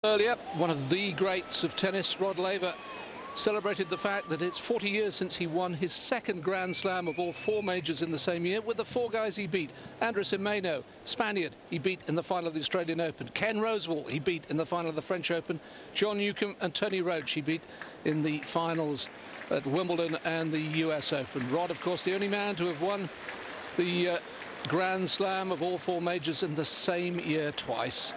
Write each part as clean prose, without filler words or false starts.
Earlier, one of the greats of tennis, Rod Laver, celebrated the fact that it's 40 years since he won his second Grand Slam of all four majors in the same year with the four guys he beat. Andres Imeno, Spaniard, he beat in the final of the Australian Open. Ken Rosewall, he beat in the final of the French Open. John Newcombe and Tony Roach, he beat in the finals at Wimbledon and the US Open. Rod, of course, the only man to have won the Grand Slam of all four majors in the same year twice.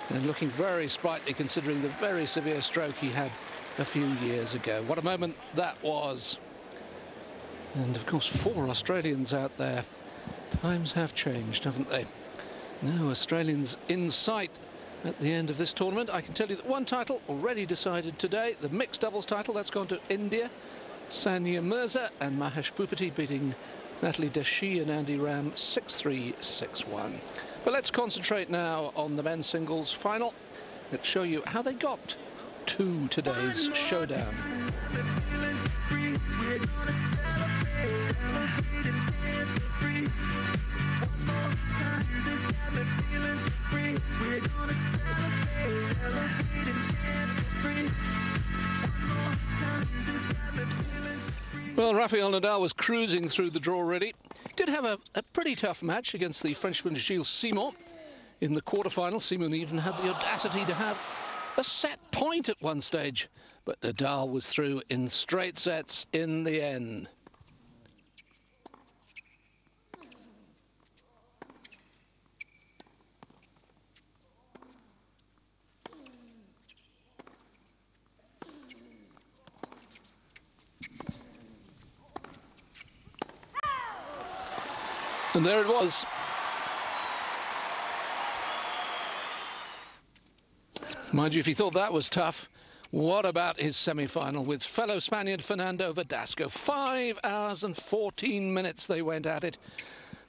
And looking very sprightly considering the very severe stroke he had a few years ago. What a moment that was. And of course, 4 Australians out there. Times have changed, haven't they? No Australians in sight at the end of this tournament. I can tell you that one title already decided today, the mixed doubles title, that's gone to India. Sania Mirza and Mahesh Bhupathi beating Natalie Deshi and Andy Ram 6-3, 6-1. But let's concentrate now on the men's singles final. Let's show you how they got to today's showdown. Well, Rafael Nadal was cruising through the draw already. Did have a pretty tough match against the Frenchman Gilles Simon in the quarterfinal. Simon even had the audacity to have a set point at one stage, but Nadal was through in straight sets in the end. And there it was. Mind you, if he thought that was tough, what about his semi-final with fellow Spaniard Fernando Verdasco? 5 hours and 14 minutes they went at it.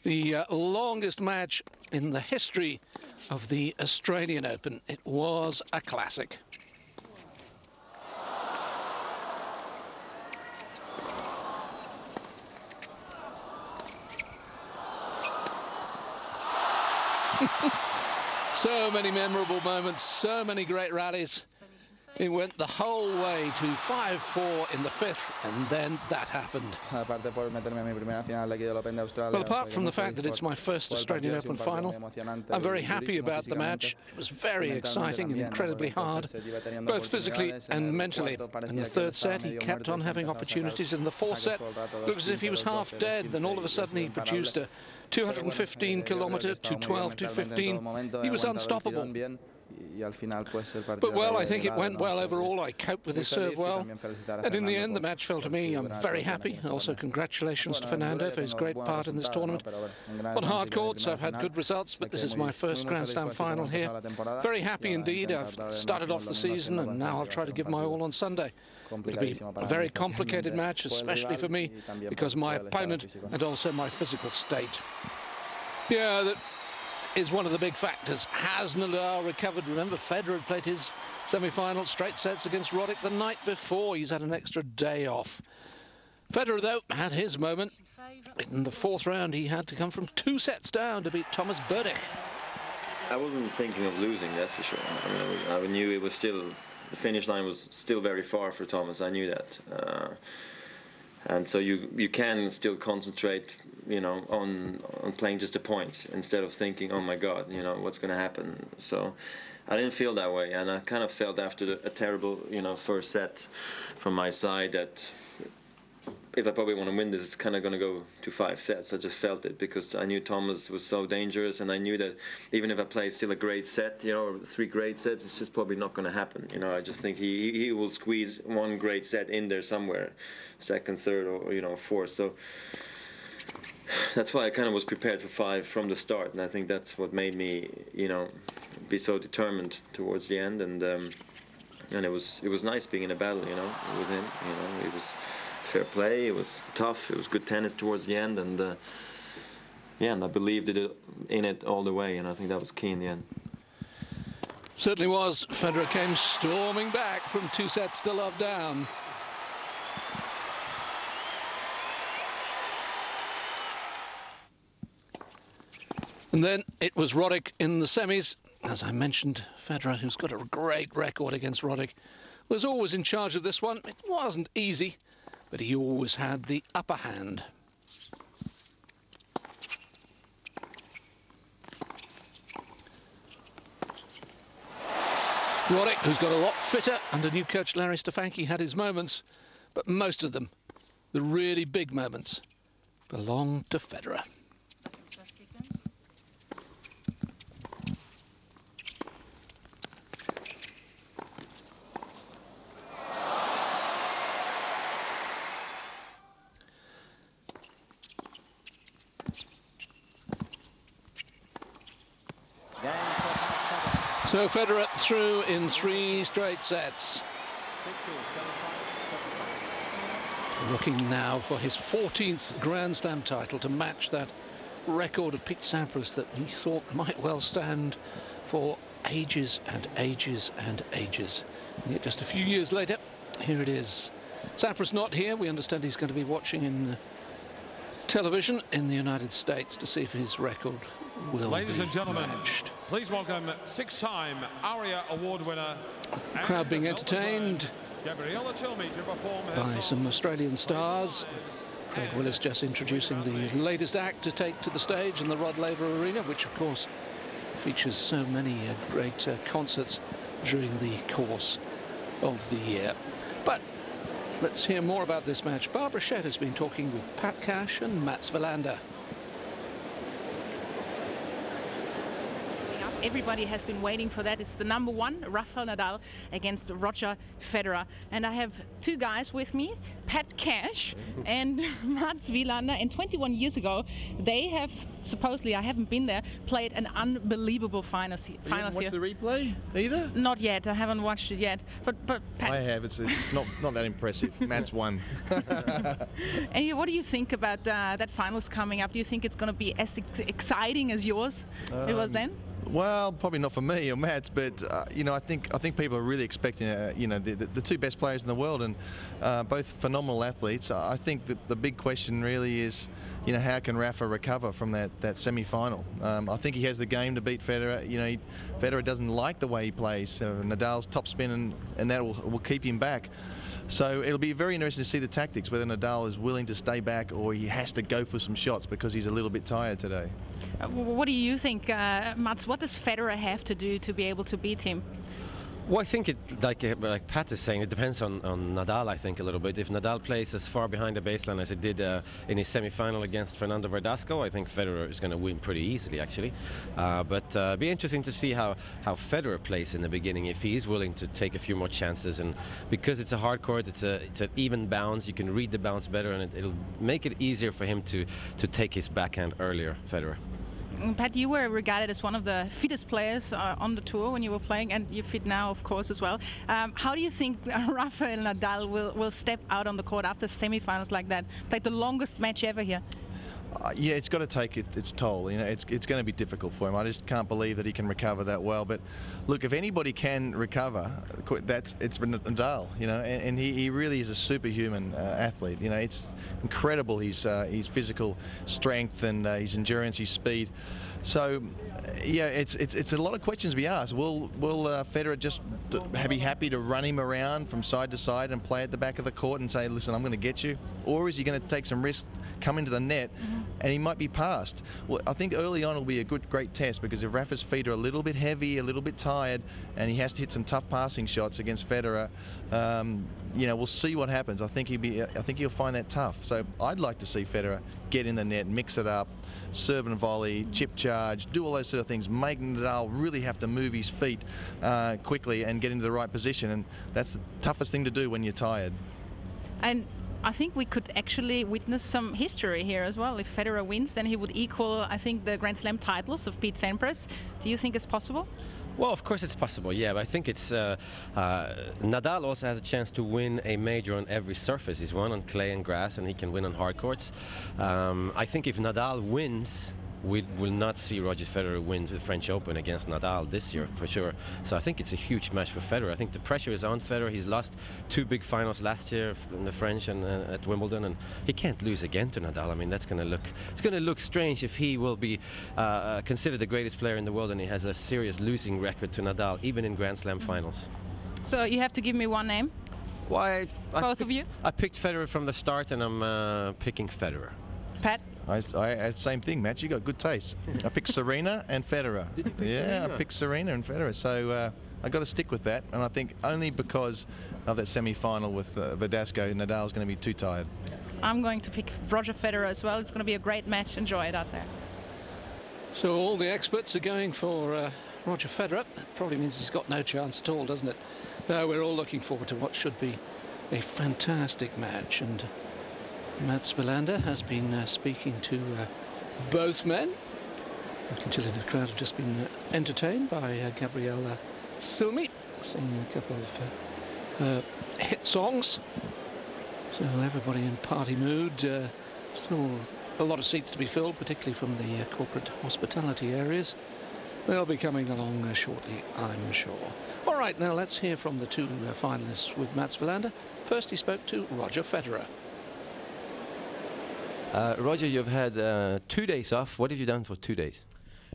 The longest match in the history of the Australian Open. It was a classic. So many memorable moments, so many great rallies. It went the whole way to 5-4 in the 5th, and then that happened. Well, apart from the fact that it's my first Australian Open final, I'm very happy about the match. It was very exciting and incredibly hard, both physically and mentally. In the 3rd set, he kept on having opportunities. In the 4th set, looked as if he was half dead. Then all of a sudden, he produced a 215 kilometre to 12-15. He was unstoppable. But, well, I think it went well overall. I coped with his serve well. And in the end, the match fell to me. I'm very happy. Also, congratulations to Fernando for his great part in this tournament. On hard courts, I've had good results, but this is my first Grand Slam final here. Very happy indeed. I've started off the season, and now I'll try to give my all on Sunday. It'll be a very complicated match, especially for me, because my opponent and also my physical state. Yeah, that is one of the big factors. Has Nadal recovered? Remember, Federer had played his semi-final straight sets against Roddick the night before. He's had an extra day off. Federer, though, had his moment. In the 4th round, he had to come from 2 sets down to beat Thomas Berdych. I wasn't thinking of losing, that's for sure. I mean, I knew it was still, the finish line was still very far for Thomas. I knew that. And so you can still concentrate, you know, on playing just the points instead of thinking, oh my God, you know, what's going to happen. So I didn't feel that way, and I kind of felt after a terrible, you know, 1st set from my side that if I probably want to win this, it's kind of going to go to 5 sets. I just felt it because I knew Thomas was so dangerous, and I knew that even if I play still a great set, you know, or 3 great sets, it's just probably not going to happen. You know, I just think he will squeeze 1 great set in there somewhere, 2nd, 3rd, or, you know, 4th. So that's why I kind of was prepared for 5 from the start, and I think that's what made me, you know, be so determined towards the end. And it was nice being in a battle, you know, with him. You know, it was fair play, it was tough, it was good tennis towards the end, and yeah, and I believed in it all the way, and I think that was key in the end. Certainly was. Federer came storming back from 2 sets to love down. And then it was Roddick in the semis as I mentioned, Federer, who's got a great record against Roddick, was always in charge of this one. It wasn't easy, but he always had the upper hand. Roddick, who's got a lot fitter under new coach Larry Stefanki, had his moments, but most of them, the really big moments, belong to Federer. So Federer through in 3 straight sets. Looking now for his 14th Grand Slam title to match that record of Pete Sampras that he thought might well stand for ages and ages and ages. And yet just a few years later, here it is. Sampras not here. We understand he's going to be watching in television in the United States to see if his record will Ladies and gentlemen, matched. Please welcome 6-time ARIA Award winner. The crowd being entertained by some Australian stars. Craig Willis just introducing the latest act to take to the stage in the Rod Laver Arena, which of course features so many great concerts during the course of the year. But let's hear more about this match. Barbara Shedd has been talking with Pat Cash and Mats Wilander. Everybody has been waiting for that. It's the #1, Rafael Nadal against Roger Federer. And I have 2 guys with me, Pat Cash and Mats Wilander. And 21 years ago, they have, supposedly, I haven't been there, played an unbelievable finals here. You haven't watched the replay either? Not yet. I haven't watched it yet. But Pat, I have. It's not that impressive. Mats won. And what do you think about that finals coming up? Do you think it's going to be as exciting as yours it was then? Well, probably not for me or Mats, but you know, I think people are really expecting you know, the 2 best players in the world, and both phenomenal athletes. I think that the big question really is, you know, how can Rafa recover from that semi-final? I think he has the game to beat Federer. You know, Federer doesn't like the way he plays. Nadal's top spin, and that will keep him back. So it'll be very interesting to see the tactics, whether Nadal is willing to stay back or he has to go for some shots because he's a little bit tired today. What do you think, Mats? What does Federer have to do to be able to beat him? Well, I think it, like Pat is saying, it depends on Nadal, I think, a little bit. If Nadal plays as far behind the baseline as he did in his semi-final against Fernando Verdasco, I think Federer is going to win pretty easily, actually. But be interesting to see how Federer plays in the beginning, if he is willing to take a few more chances. And because it's a hard court, it's an even bounce, you can read the bounce better, and it'll make it easier for him to take his backhand earlier, Federer. Pat, you were regarded as one of the fittest players on the tour when you were playing, and you're fit now, of course, as well. How do you think Rafael Nadal will step out on the court after semi-finals like that? Like the longest match ever here. Yeah, it's got to take its toll. You know, it's going to be difficult for him. I just can't believe that he can recover that well. But look, if anybody can recover, it's Nadal. You know, and he really is a superhuman athlete. You know, it's incredible his physical strength and his endurance, his speed. So, yeah, it's a lot of questions to be asked. Will Federer just be happy to run him around from side to side and play at the back of the court and say, listen, I'm going to get you? Or is he going to take some risks, come into the net, and he might be passed? Well, I think early on will be a great test, because if Rafa's feet are a little bit heavy, a little bit tired, and he has to hit some tough passing shots against Federer, you know, we'll see what happens. I think he'll find that tough. So I'd like to see Federer get in the net, mix it up, serve and volley, chip charge, do all those sort of things, make Nadal really have to move his feet quickly and get into the right position, and that's the toughest thing to do when you're tired. And I think we could actually witness some history here as well. If Federer wins, then he would equal, I think, the Grand Slam titles of Pete Sampras. Do you think it's possible? Well, of course it's possible, yeah, but I think it's Nadal also has a chance to win a major on every surface. He's won on clay and grass, and he can win on hard courts. I think if Nadal wins we will not see Roger Federer win the French Open against Nadal this year for sure. So I think it's a huge match for Federer. I think the pressure is on Federer. He's lost 2 big finals last year in the French and at Wimbledon, and he can't lose again to Nadal. I mean, it's going to look strange if he will be considered the greatest player in the world and he has a serious losing record to Nadal, even in Grand Slam finals. So you have to give me one name. Why? Both of you? I picked Federer from the start, and I'm picking Federer. Pat? I same thing, Matt. You got good taste. I picked Serena and Federer. Yeah, I picked Serena and Federer. So I got to stick with that. And I think only because of that semi-final with Verdasco, Nadal's going to be too tired. I'm going to pick Roger Federer as well. It's going to be a great match. Enjoy it out there. So all the experts are going for Roger Federer. That probably means he's got no chance at all, doesn't it? Though we're all looking forward to what should be a fantastic match. And Mats Wilander has been speaking to both men. I can tell you the crowd have just been entertained by Gabriella Silmi singing a couple of hit songs. So everybody in party mood. Still a lot of seats to be filled, particularly from the corporate hospitality areas. They'll be coming along shortly, I'm sure. All right, now let's hear from the 2 finalists with Mats Wilander. First, he spoke to Roger Federer. Roger, you've had 2 days off. What have you done for 2 days?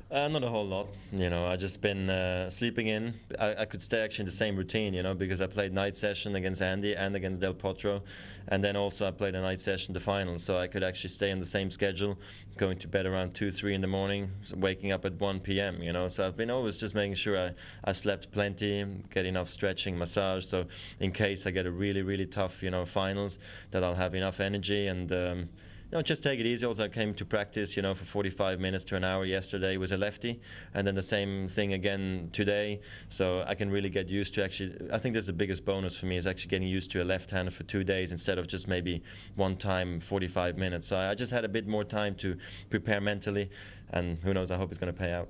Not a whole lot, you know. I just been sleeping in. I could stay actually in the same routine, you know, because I played night session against Andy and against Del Potro, and then also I played a night session the final, so I could actually stay in the same schedule, going to bed around 2-3 in the morning, so waking up at 1 p.m. you know. So I've been always just making sure I slept plenty, get enough stretching, massage, so in case I get a really tough, you know, finals, that I'll have enough energy and. No, just take it easy. Also, I came to practice, you know, for 45 minutes to an hour yesterday with a lefty, and then the same thing again today. So I can really get used to actually. I think that's the biggest bonus for me is actually getting used to a left-hander for 2 days instead of just maybe one time 45 minutes. So I just had a bit more time to prepare mentally, and who knows? I hope it's going to pay out.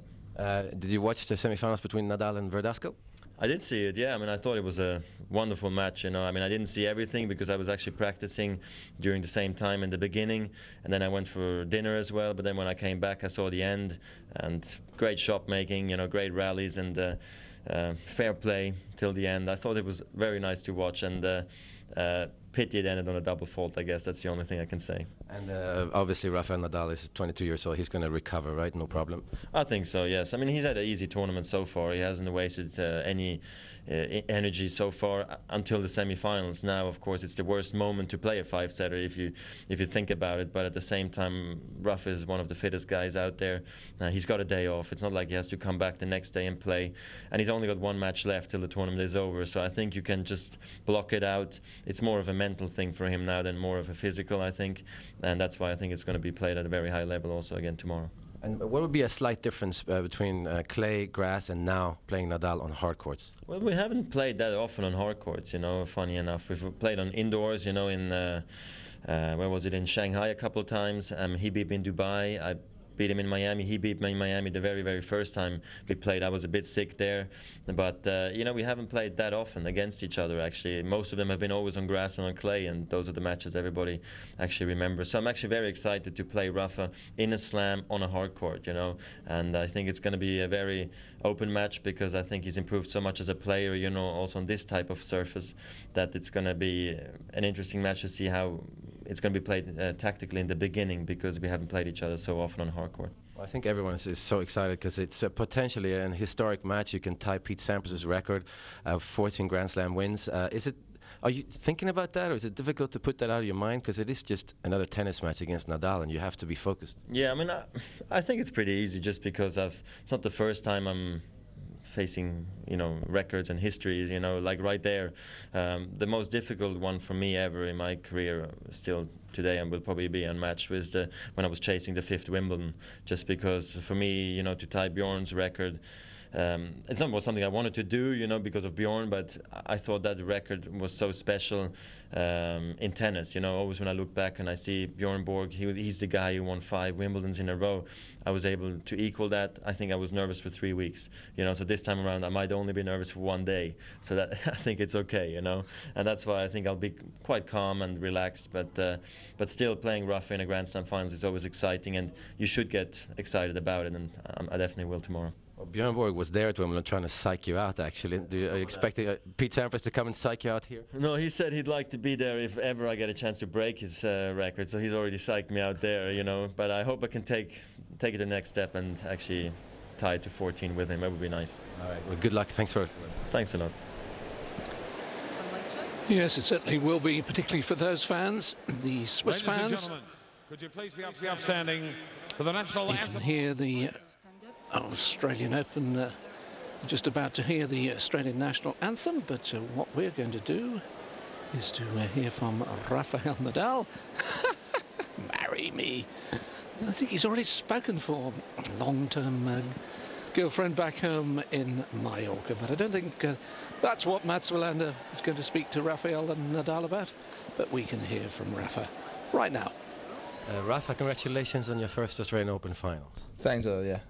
Did you watch the semifinals between Nadal and Verdasco? I did see it, yeah. I mean, I thought it was a wonderful match, you know. I mean, I didn't see everything because I was actually practicing during the same time in the beginning, and then I went for dinner as well. But then when I came back, I saw the end, and great shot making, you know, great rallies and fair play till the end. I thought it was very nice to watch, and pity it ended on a double fault, I guess. That's the only thing I can say. And obviously Rafael Nadal is 22 years old. He's going to recover, right? No problem. I think so, yes. I mean, he's had an easy tournament so far. He hasn't wasted any energy so far until the semi-finals. Now, of course, it's the worst moment to play a 5-setter if you think about it. But at the same time, Rafa is one of the fittest guys out there. He's got a day off. It's not like he has to come back the next day and play. And he's only got 1 match left till the tournament is over. So I think you can just block it out. It's more of a mental thing for him now than more of a physical, I think. And that's why I think it's going to be played at a very high level also again tomorrow. And what would be a slight difference between clay, grass, and now playing Nadal on hard courts? Well, we haven't played that often on hard courts, you know, funny enough. We've played on indoors, you know, in, where was it, in Shanghai a couple of times. He beat me in Dubai. I beat him in Miami. He beat me in Miami the very first time we played. I was a bit sick there. But, you know, we haven't played that often against each other, actually. Most of them have been always on grass and on clay, and those are the matches everybody actually remembers. So I'm actually very excited to play Rafa in a slam on a hard court, you know. And I think it's going to be a very open match because I think he's improved so much as a player, you know, also on this type of surface, that it's going to be an interesting match to see how it's going to be played tactically in the beginning because we haven't played each other so often on hard court. Well, I think everyone is so excited because it's potentially an historic match. You can tie Pete Sampras' record of 14 Grand Slam wins. Are you thinking about that, or is it difficult to put that out of your mind? Because it is just another tennis match against Nadal, and you have to be focused. Yeah, I mean, I think it's pretty easy just because it's not the first time I'm facing, you know, records and histories, you know, like right there. The most difficult one for me ever in my career, still today, and will probably be unmatched, was when I was chasing the 5th Wimbledon. Just because for me, you know, to tie Bjorn's record, it's not something I wanted to do, you know, because of Bjorn, but I thought that the record was so special in tennis. You know, always when I look back and I see Bjorn Borg, he's the guy who won 5 Wimbledons in a row. I was able to equal that. I think I was nervous for 3 weeks, you know, so this time around I might only be nervous for 1 day, so that I think it's okay, you know, and that's why I think I'll be quite calm and relaxed, but still playing Rafa in a Grand Slam finals is always exciting, and you should get excited about it, and I definitely will tomorrow. Well, Bjorn Borg was there at Wimbledon trying to psych you out, actually. Are you expecting Pete Sampras to come and psych you out here? No, he said he'd like to be there if ever I get a chance to break his record, so he's already psyched me out there, you know, but I hope I can take it to the next step and actually tie it to 14 with him. That would be nice. All right, well, good luck. Thanks a lot. Yes, it certainly will be, particularly for those fans, the Swiss fans. Ladies and gentlemen, could you please be up to the outstanding for the national anthem? You can hear the Australian Open, just about to hear the Australian national anthem, but what we're going to do is to hear from Rafael Nadal. Marry me. I think he's already spoken for long-term girlfriend back home in Mallorca, but I don't think that's what Mats Wilander is going to speak to Rafael and Nadal about, but we can hear from Rafa right now. Rafa, congratulations on your first Australian Open final. Thanks, yeah,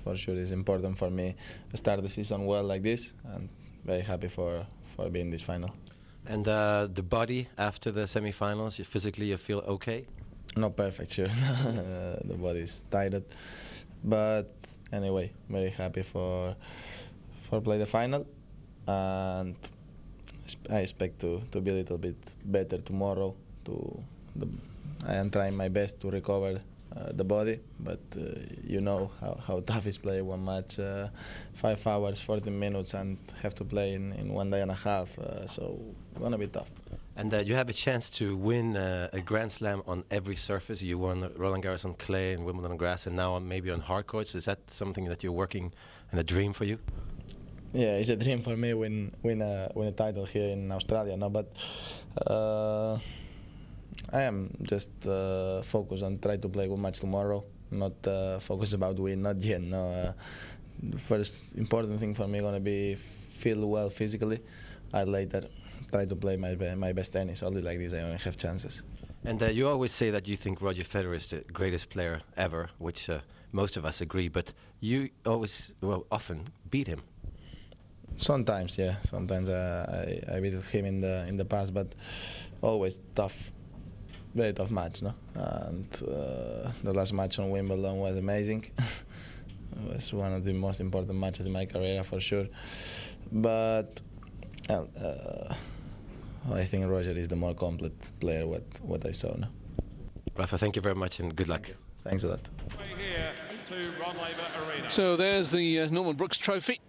for sure. It's important for me to start the season well like this, and very happy for being this final. And the body after the semi-finals, physically you feel okay? Not perfect, sure. The body is tired, but anyway, very happy for play the final, and I expect to be a little bit better tomorrow. I am trying my best to recover the body, but you know how tough is play one match, 5 hours, 14 minutes, and have to play in 1 day and a half, so it's gonna be tough. And you have a chance to win a Grand Slam on every surface. You won Roland Garros on clay and Wimbledon on grass, and now maybe on hard courts. Is that something that you're working and a dream for you? Yeah, it's a dream for me win a title here in Australia. No, but I am just focused on try to play a good match tomorrow. Not focused about win, not yet. No, the first important thing for me gonna be feel well physically. I later try to play my best tennis. Only like this I only have chances. And you always say that you think Roger Federer is the greatest player ever, which most of us agree, but you always, well, often beat him. Sometimes, yeah. Sometimes I beat him in the past, but always tough, very tough match, no? And the last match on Wimbledon was amazing. It was one of the most important matches in my career for sure. But I think Roger is the more complete player what I saw now. Rafa, thank you very much and good luck. Thanks a lot. So there's the Norman Brooks Trophy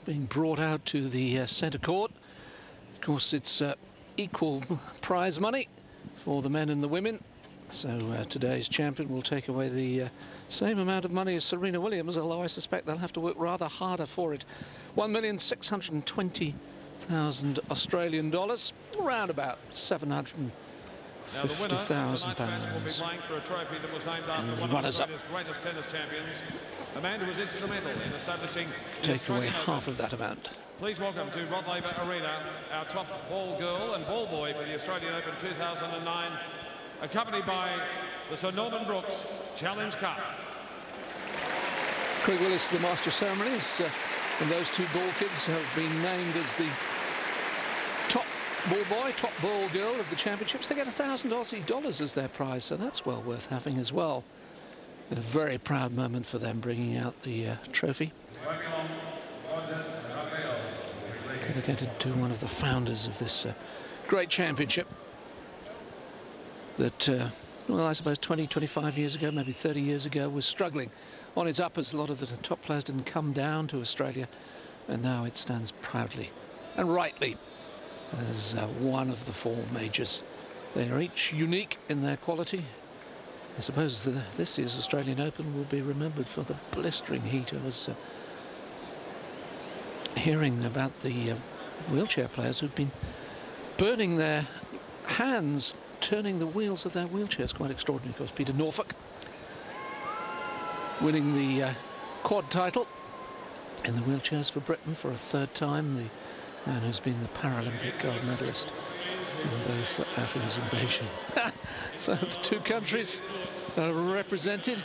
being brought out to the centre court. Of course, it's equal prize money for the men and the women. So today's champion will take away the same amount of money as Serena Williams, although I suspect they'll have to work rather harder for it. $1,620,000 Australian dollars, around about £750,000. Now the winner of tonight's match will be playing for a trophy that was named after one of Australia's greatest tennis champions, a man who was instrumental in establishing take away half of that amount. Please welcome to Rod Laver Arena our top ball girl and ball boy for the Australian Open 2009, accompanied by the Sir Norman Brooks Challenge Cup. Craig Willis, the master of ceremonies, and those two ball kids have been named as the top ball boy, top ball girl of the championships. They get $1,000 Aussie dollars as their prize, so that's well worth having as well. And a very proud moment for them bringing out the trophy. Dedicated to one of the founders of this great championship that, well, I suppose 20, 25 years ago, maybe 30 years ago, was struggling on its uppers. A lot of the top players didn't come down to Australia, and now it stands proudly and rightly as one of the 4 majors. They are each unique in their quality. I suppose this year's Australian Open will be remembered for the blistering heat. I was hearing about the wheelchair players who've been burning their hands turning the wheels of their wheelchairs. Quite extraordinary. Of course, Peter Norfolk winning the quad title in the wheelchairs for Britain for a third time. The man who's been the Paralympic gold medalist in both Athens and Beijing. So the two countries are represented.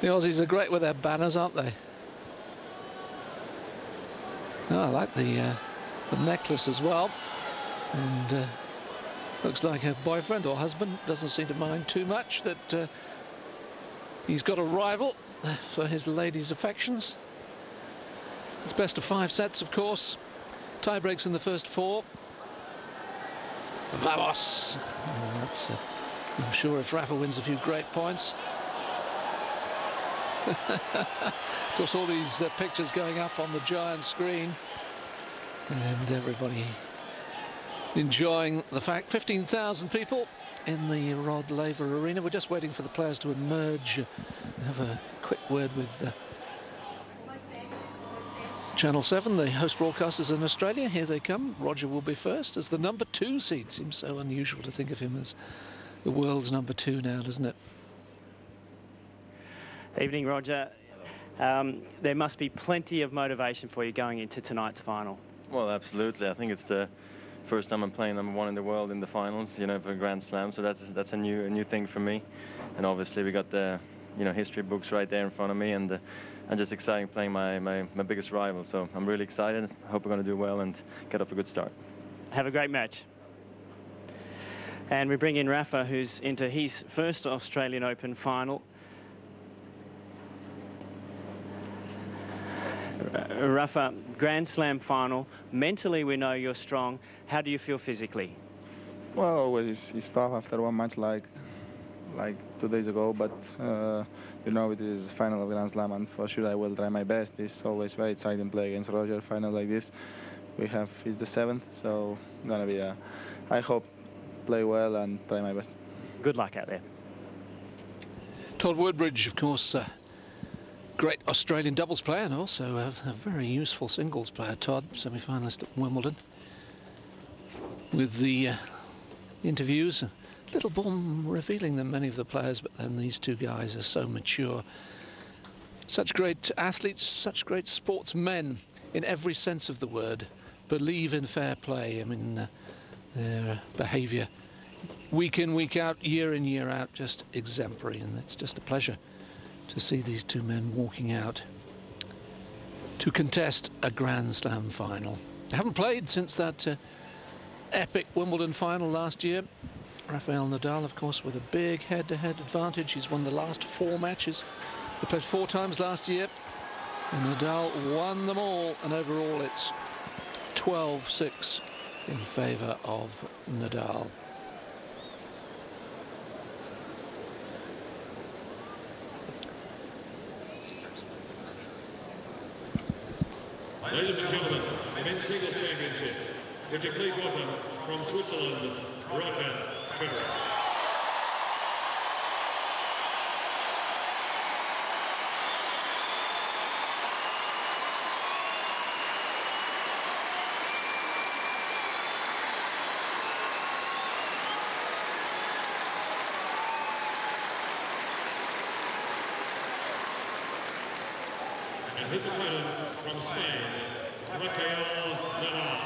The Aussies are great with their banners, aren't they? Oh, I like the necklace as well. And looks like her boyfriend or husband doesn't seem to mind too much that he's got a rival for his lady's affections. It's best of 5 sets, of course. Tie breaks in the first 4. Vamos! That's, I'm sure if Rafa wins a few great points. Of course, all these pictures going up on the giant screen, and everybody enjoying the fact. 15,000 people in the Rod Laver Arena. We're just waiting for the players to emerge. Have a quick word with Channel 7, the host broadcasters in Australia. Here they come. Roger will be first as the number 2 seed. Seems so unusual to think of him as the world's number 2 now, doesn't it? Evening, Roger. There must be plenty of motivation for you going into tonight's final. Well, absolutely. I think it's the first time I'm playing number 1 in the world in the finals, you know, for a Grand Slam. So that's a new thing for me. And obviously we got the, you know, history books right there in front of me, and I'm just excited playing my biggest rival. So I'm really excited. I hope we're going to do well and get off a good start. Have a great match. And we bring in Rafa, who's into his first Australian Open final. Rafa, Grand Slam final. Mentally, we know you're strong. How do you feel physically? Well, always it's tough after one match like 2 days ago, but you know, it is the final of Grand Slam, and for sure I will try my best. It's always very exciting play against Roger. Final like this, it's the 7th, so gonna be I hope play well and try my best. Good luck out there. Todd Woodbridge, of course, great Australian doubles player, and also a very useful singles player. Todd, semi-finalist at Wimbledon. With the interviews, a little bomb revealing them, many of the players, but then these two guys are so mature. Such great athletes, such great sportsmen in every sense of the word. Believe in fair play. I mean, their behaviour week in, week out, year in, year out, just exemplary, and it's just a pleasure to see these two men walking out to contest a Grand Slam final. They haven't played since that epic Wimbledon final last year. Rafael Nadal, of course, with a big head-to-head advantage. He's won the last 4 matches. They played 4 times last year, and Nadal won them all, and overall it's 12-6 in favour of Nadal. Ladies and gentlemen, the men's singles championship. Would you please welcome from Switzerland, Roger Federer. And his opponent from Spain, Rafael Nadal.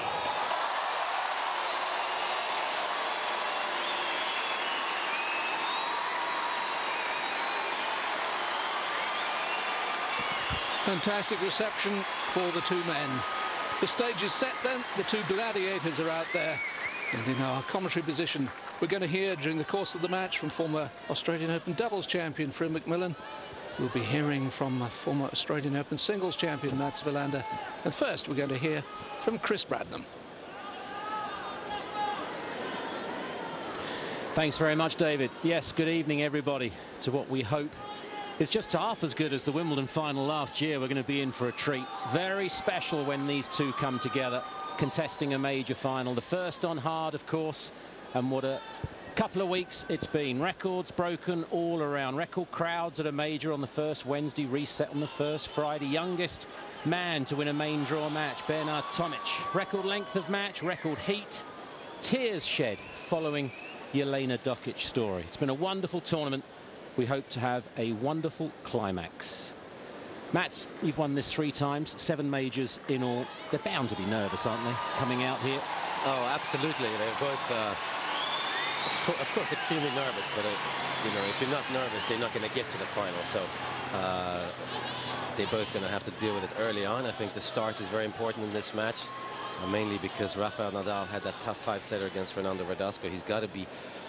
Fantastic reception for the two men. The stage is set then, the two gladiators are out there. And in our commentary position, we're going to hear during the course of the match from former Australian Open doubles champion Phil McMillan. We'll be hearing from former Australian Open singles champion Mats Wilander. And first we're going to hear from Chris Bradnam. Thanks very much, David. Yes, good evening, everybody, to what we hope is just half as good as the Wimbledon final last year. We're going to be in for a treat. Very special when these two come together, contesting a major final. The first on hard, of course, and what a couple of weeks it's been. Records broken all around. Record crowds at a major on the first Wednesday, reset on the first Friday. Youngest man to win a main draw match, Bernard Tomic. Record length of match, record heat. Tears shed following Jelena Dokic story. It's been a wonderful tournament. we hope to have a wonderful climax. Mats, you've won this 3 times, 7 majors in all. They're bound to be nervous, aren't they, coming out here? Oh, absolutely. They're both, of course, extremely nervous. But you know, if you're not nervous, they're not going to get to the final. So they're both going to have to deal with it early on. I think the start is very important in this match, mainly because Rafael Nadal had that tough 5-setter against Fernando Verdasco. He's got to be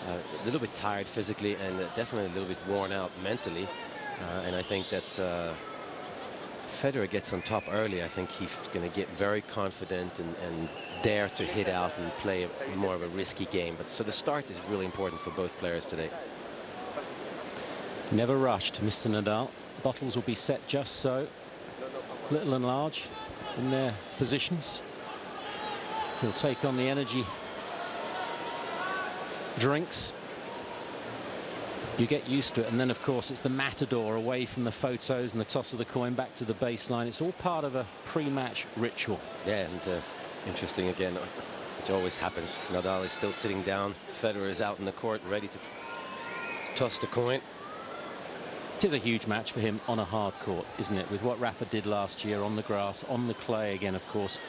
a little bit tired physically and definitely a little bit worn out mentally. And I think that Federer gets on top early. I think he's going to get very confident and dare to hit out and play more of a risky game. But so the start is really important for both players today. Never rushed, Mr. Nadal. Bottles will be set just so, little and large, in their positions. He'll take on the energy drinks. You get used to it, and then of course it's the matador away from the photos and the toss of the coin back to the baseline. It's all part of a pre-match ritual. Yeah, and interesting again, which always happens. Nadal is still sitting down. Federer is out in the court ready to toss the coin. It is a huge match for him on a hard court, isn't it? With what Rafa did last year on the grass, on the clay again, of course,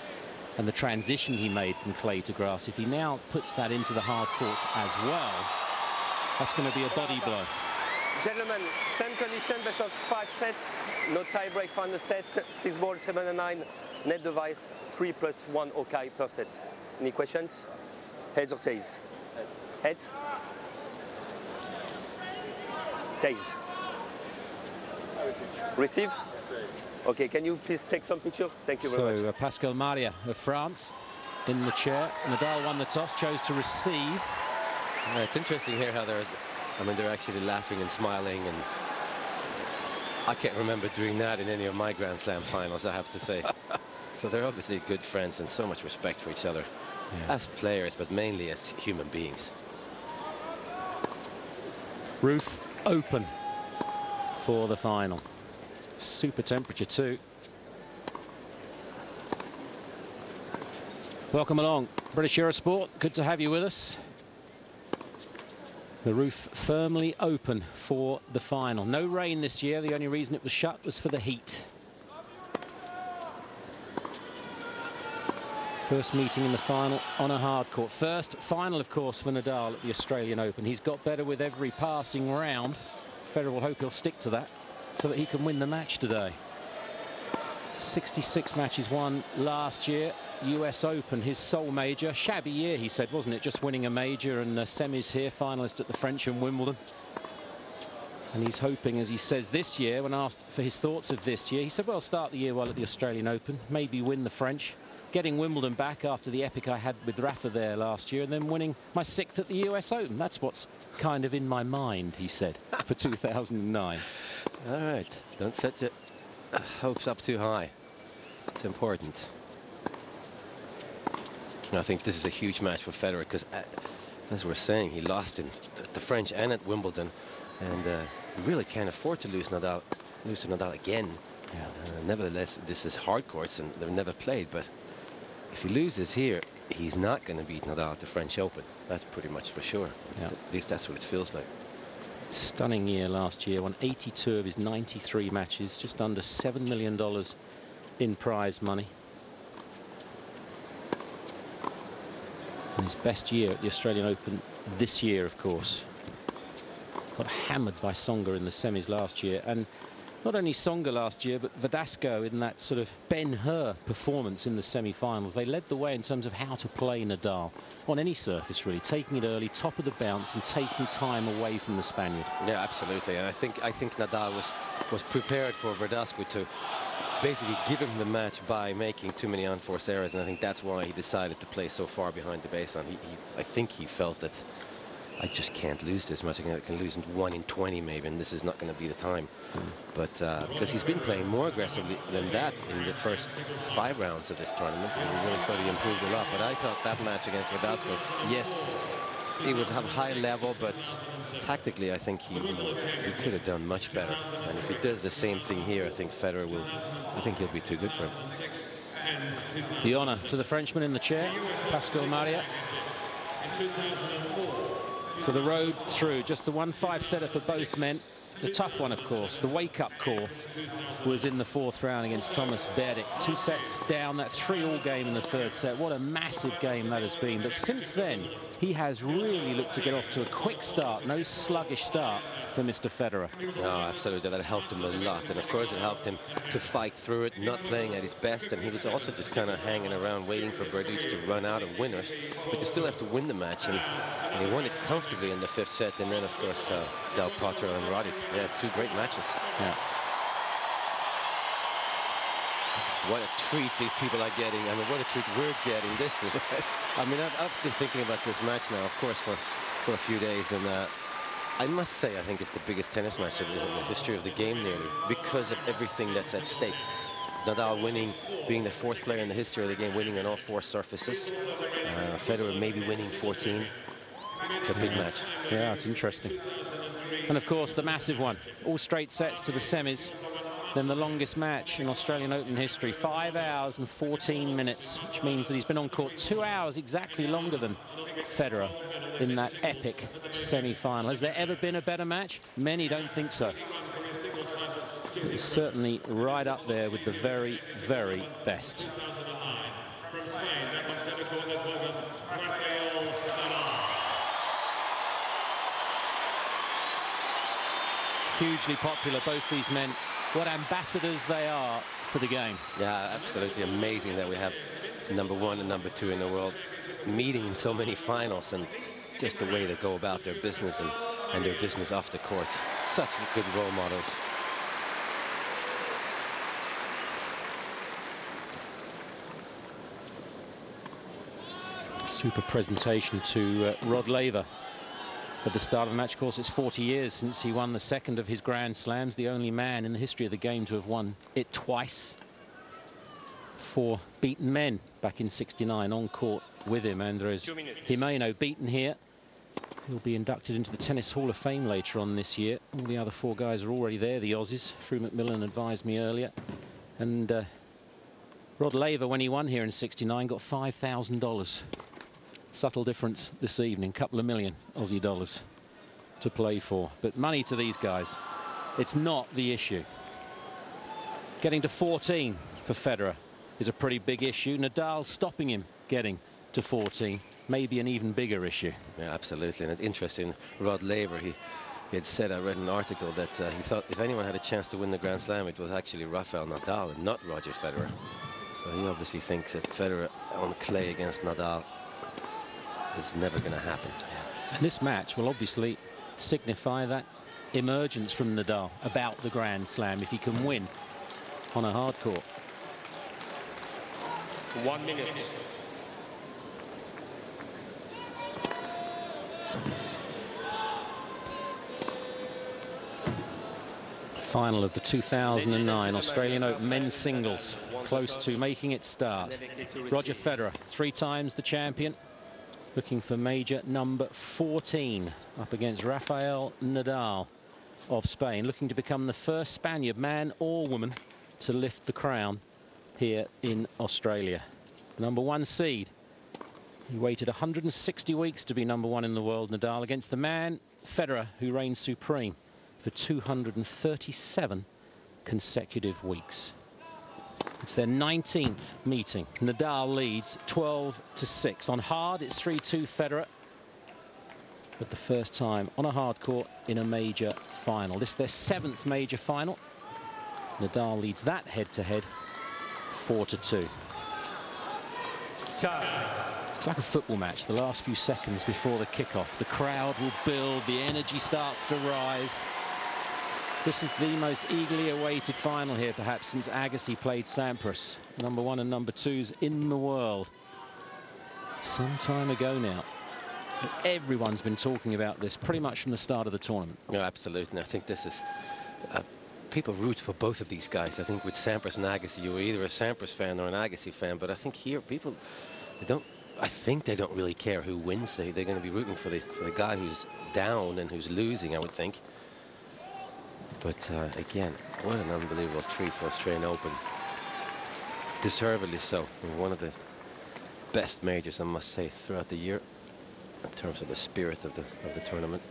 and the transition he made from clay to grass. If he now puts that into the hard courts as well, that's going to be a body blow. Gentlemen, same condition, best of 5 sets, no tie break final set, 6 balls, 7 and 9, net device, 3+1 OK per set. Any questions? Heads or tails? Heads. Tails. Receive? Okay, can you please take some pictures? Thank you very much. So Pascal Maria of France in the chair. Nadal won the toss, chose to receive. It's interesting here how they're actually laughing and smiling, and I can't remember doing that in any of my Grand Slam finals, I have to say. So they're obviously good friends and so much respect for each other, as players, but mainly as human beings. Roof open for the final. Super temperature too. Welcome along, British Eurosport. Good to have you with us. The roof firmly open for the final. No rain this year. The only reason it was shut was for the heat. First meeting in the final on a hard court. First final, of course, for Nadal at the Australian Open. He's got better with every passing round. Federer will hope he'll stick to that so that he can win the match today. 66 matches won last year. US Open, his sole major. Shabby year, he said, wasn't it? Just winning a major and semis here, finalist at the French and Wimbledon. And he's hoping, as he says this year, when asked for his thoughts of this year, he said, well, start the year well at the Australian Open, maybe win the French, getting Wimbledon back after the epic I had with Rafa there last year, and then winning my 6th at the US Open. That's what's kind of in my mind, he said, for 2009. All right, don't set your hopes up too high. It's important. I think this is a huge match for Federer because, as we're saying, he lost in the French and at Wimbledon, and he really can't afford to lose to Nadal again. Nevertheless, this is hard courts and they've never played, but if he loses here, he's not going to beat Nadal at the French Open. That's pretty much for sure. Yeah. At least that's what it feels like. Stunning year last year, won 82 of his 93 matches, just under $7 million in prize money. And his best year at the Australian Open this year, of course. Got hammered by Tsonga in the semis last year, and not only Tsonga last year, but Verdasco in that sort of Ben-Hur performance in the semi-finals. They led the way in terms of how to play Nadal on any surface, really, taking it early, top of the bounce, and taking time away from the Spaniard. Yeah, absolutely. And I think Nadal was prepared for Verdasco to basically give him the match by making too many unforced errors, and I think that's why he decided to play so far behind the baseline. I think he felt that I just can't lose this match. I can lose 1 in 20 maybe, and this is not going to be the time. But because he's been playing more aggressively than that in the first 5 rounds of this tournament, and he really thought he improved a lot. But I thought that match against Verdasco, yes, it was a high level, but tactically I think he could have done much better. And if he does the same thing here, I think Federer will, I think he'll be too good for him. The honour to the Frenchman in the chair, Pascal Maria. So the road through, just the 1 5-setter for both men. the tough one, of course, the wake-up call was in the 4th round against Thomas Berdych. 2 sets down, that 3-all game in the 3rd set. What a massive game that has been. But since then, he has really looked to get off to a quick start, no sluggish start for Mr. Federer. No, absolutely, that helped him a lot. And of course, it helped him to fight through it, not playing at his best. And he was also just kind of hanging around, waiting for Berdych to run out and win it. But you still have to win the match. And he won it comfortably in the 5th set. And then, of course, Del Potro and Roddick. Yeah, 2 great matches. Yeah. What a treat these people are getting. I mean, what a treat we're getting. This is, I mean, I've been thinking about this match now, of course, for a few days. And I must say, I think it's the biggest tennis match in the history of the game, nearly, because of everything that's at stake. Nadal winning, being the 4th player in the history of the game, winning on all 4 surfaces. Federer maybe winning 14. It's a big match. Yeah, it's interesting. And of course, the massive one. All straight sets to the semis. Then the longest match in Australian Open history, 5 hours and 14 minutes, which means that he's been on court 2 hours exactly longer than Federer in that epic semi-final. Has there ever been a better match? Many don't think so. It's certainly right up there with the very, very best. Hugely popular, both these men. What ambassadors they are for the game. Yeah, absolutely amazing that we have #1 and #2 in the world meeting in so many finals, and just the way they go about their business and their business off the court. Such good role models. Super presentation to Rod Laver. At the start of the match, of course, it's 40 years since he won the 2nd of his Grand Slams, the only man in the history of the game to have won it twice. 4 beaten men back in '69 on court with him. Andres Gimeno beaten here. He'll be inducted into the Tennis Hall of Fame later on this year. All the other 4 guys are already there, the Aussies. Frew McMillan advised me earlier. And Rod Laver, when he won here in '69, got $5,000. Subtle difference this evening, couple of million Aussie dollars to play for. But money to these guys, it's not the issue. Getting to 14 for Federer is a pretty big issue. Nadal stopping him getting to 14, maybe an even bigger issue. Yeah, absolutely. And it's interesting, Rod Laver, he had said, I read an article that he thought if anyone had a chance to win the Grand Slam, it was actually Rafael Nadal and not Roger Federer. So he obviously thinks that Federer on clay against Nadal is never going to happen. And this match will obviously signify that emergence from Nadal about the Grand Slam if he can win on a hard court. 1 minute. Final of the 2009 Australian Open men's singles, close to making its start. Roger Federer, 3 times the champion, looking for major #14 up against Rafael Nadal of Spain, looking to become the first Spaniard, man or woman, to lift the crown here in Australia. #1 seed. He waited 160 weeks to be #1 in the world, Nadal, against the man, Federer, who reigned supreme for 237 consecutive weeks. It's their 19th meeting. Nadal leads 12-6. On hard, it's 3-2 Federer. But the first time on a hard court in a major final. This is their 7th major final. Nadal leads that head-to-head 4-2. It's like a football match. The last few seconds before the kickoff, the crowd will build, the energy starts to rise. This is the most eagerly awaited final here, perhaps, since Agassi played Sampras. #1 and #2s in the world. Some time ago now. But everyone's been talking about this pretty much from the start of the tournament. Yeah, absolutely. And I think this is... people root for both of these guys. I think with Sampras and Agassi, you're either a Sampras fan or an Agassi fan. But I think here, people, they don't... I think they don't really care who wins. They're going to be rooting for the guy who's down and who's losing, I would think. But again, what an unbelievable treat for Australian Open. Deservedly so. One of the best majors, I must say, throughout the year in terms of the spirit of the tournament.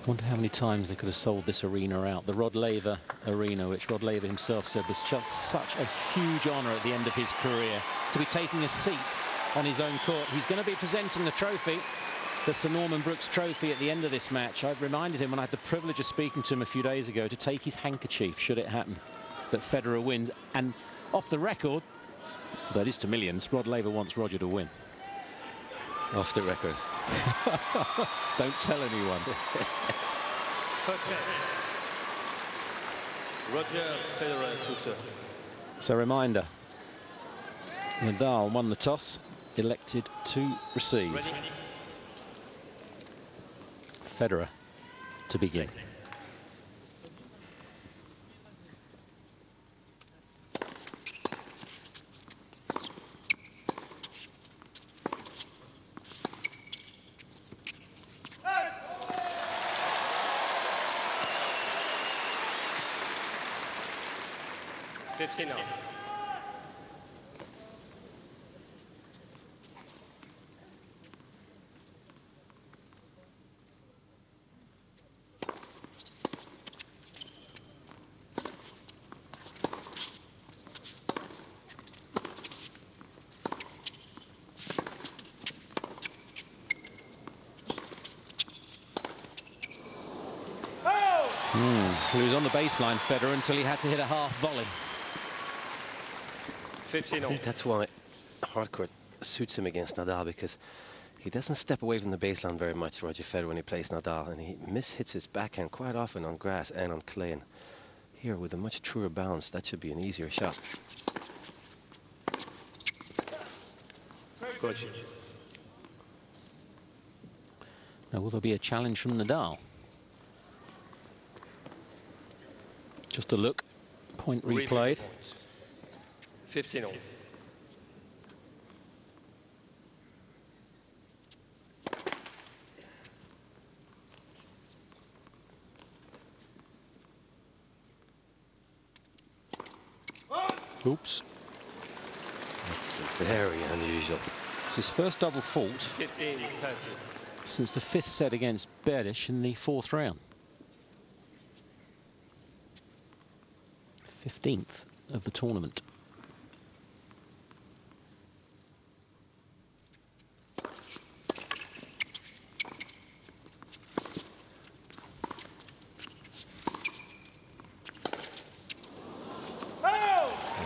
Wonder how many times they could have sold this arena out. The Rod Laver Arena, which Rod Laver himself said was just such a huge honour at the end of his career to be taking a seat on his own court. He's going to be presenting the trophy, the Sir Norman Brooks trophy, at the end of this match. I reminded him when I had the privilege of speaking to him a few days ago to take his handkerchief should it happen that Federer wins. And off the record, but it's to millions, Rod Laver wants Roger to win. Off the record. Don't tell anyone. Roger Federer to serve. So a reminder, Nadal won the toss, elected to receive. Ready? Federer to begin. He was on the baseline, Federer, until he had to hit a half volley. 15 I think that's why hardcourt suits him against Nadal, because he doesn't step away from the baseline very much, Roger Federer, when he plays Nadal, and he mishits his backhand quite often on grass and on clay. And here, with a much truer bounce, that should be an easier shot. Coach. Now, will there be a challenge from Nadal? Just a look. Point replayed. 15 all. Oops. That's very unusual. It's his first double fault 15-30. since the 5th set against Berdych in the 4th round. 15th of the tournament.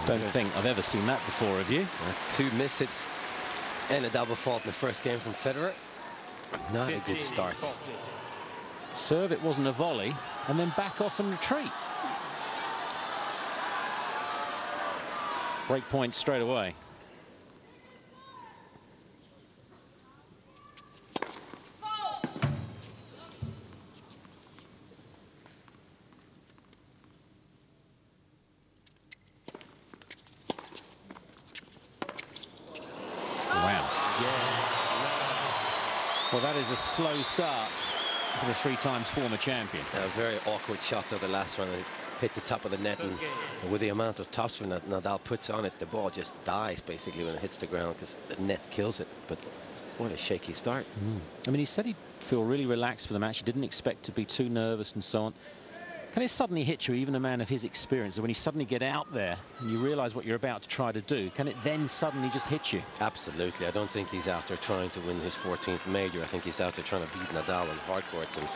Don't think I've ever seen that before, have you? That's 2 mishits and a double fault in the first game from Federer. Not a good start. Serve, it wasn't a volley, and then back off and retreat. Break point straight away. Wow. Well, that is a slow start for the 3-time former champion. A very awkward shot though, the last one. It hit the top of the net, and with the amount of topspin that Nadal puts on it, the ball just dies basically when it hits the ground, because the net kills it. But what a shaky start. I mean, he said he'd feel really relaxed for the match. He didn't expect to be too nervous and so on. Can it suddenly hit you, even a man of his experience, when you suddenly get out there and you realize what you're about to try to do, can it then suddenly just hit you? Absolutely. I don't think he's out there trying to win his 14th major. I think he's out there trying to beat Nadal on hard courts. And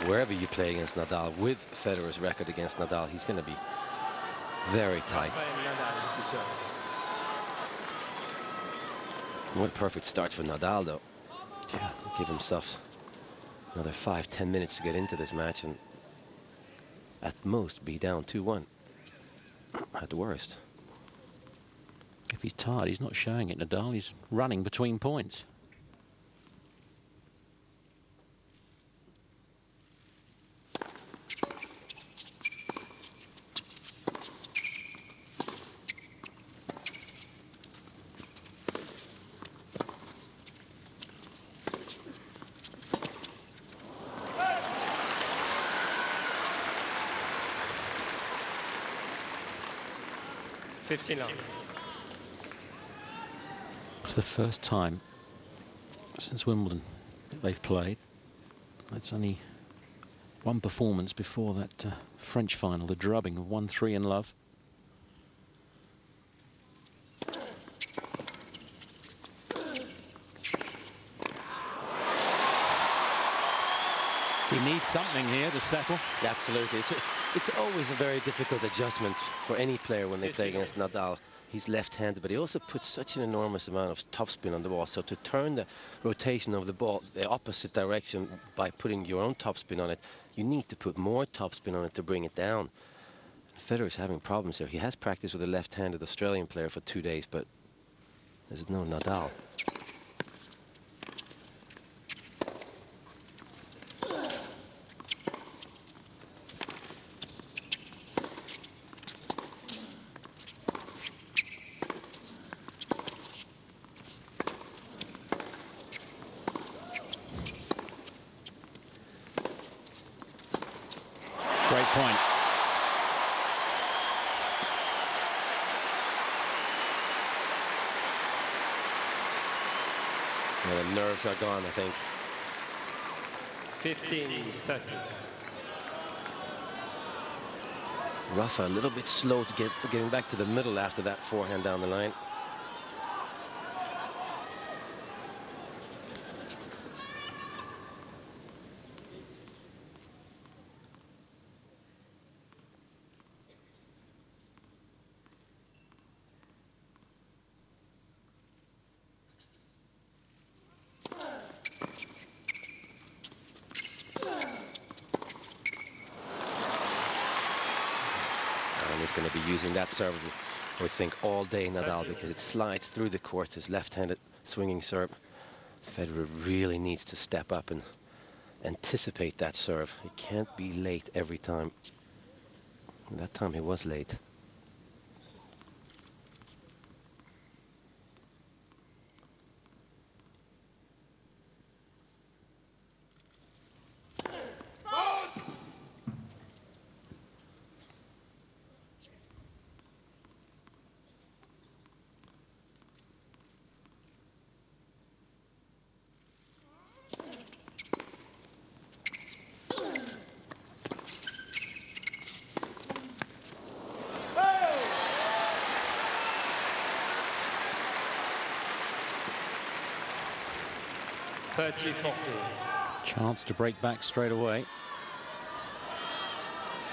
wherever you play against Nadal, with Federer's record against Nadal, he's going to be very tight. What a perfect start for Nadal, though. Yeah, give himself another 5-10 minutes to get into this match, and at most be down 2-1 at the worst. If he's tired, he's not showing it, Nadal. He's running between points. It's the first time since Wimbledon that they've played. That's only one performance before that French final, the drubbing of 1-3 in love. He needs something here to settle. Yeah, absolutely. It's always a very difficult adjustment for any player when they play against Nadal. He's left-handed, but he also puts such an enormous amount of topspin on the ball. So to turn the rotation of the ball the opposite direction by putting your own topspin on it, you need to put more topspin on it to bring it down. Federer's having problems here. He has practiced with a left-handed Australian player for 2 days, but there's no Nadal. Great point. Yeah, the nerves are gone, I think. 15-30. Rafa a little bit slow to getting back to the middle after that forehand down the line. He's going to be using that serve, I would think, all day, Nadal, because it slides through the court, his left-handed swinging serve. Federer really needs to step up and anticipate that serve. He can't be late every time. And that time he was late. Chance to break back straight away.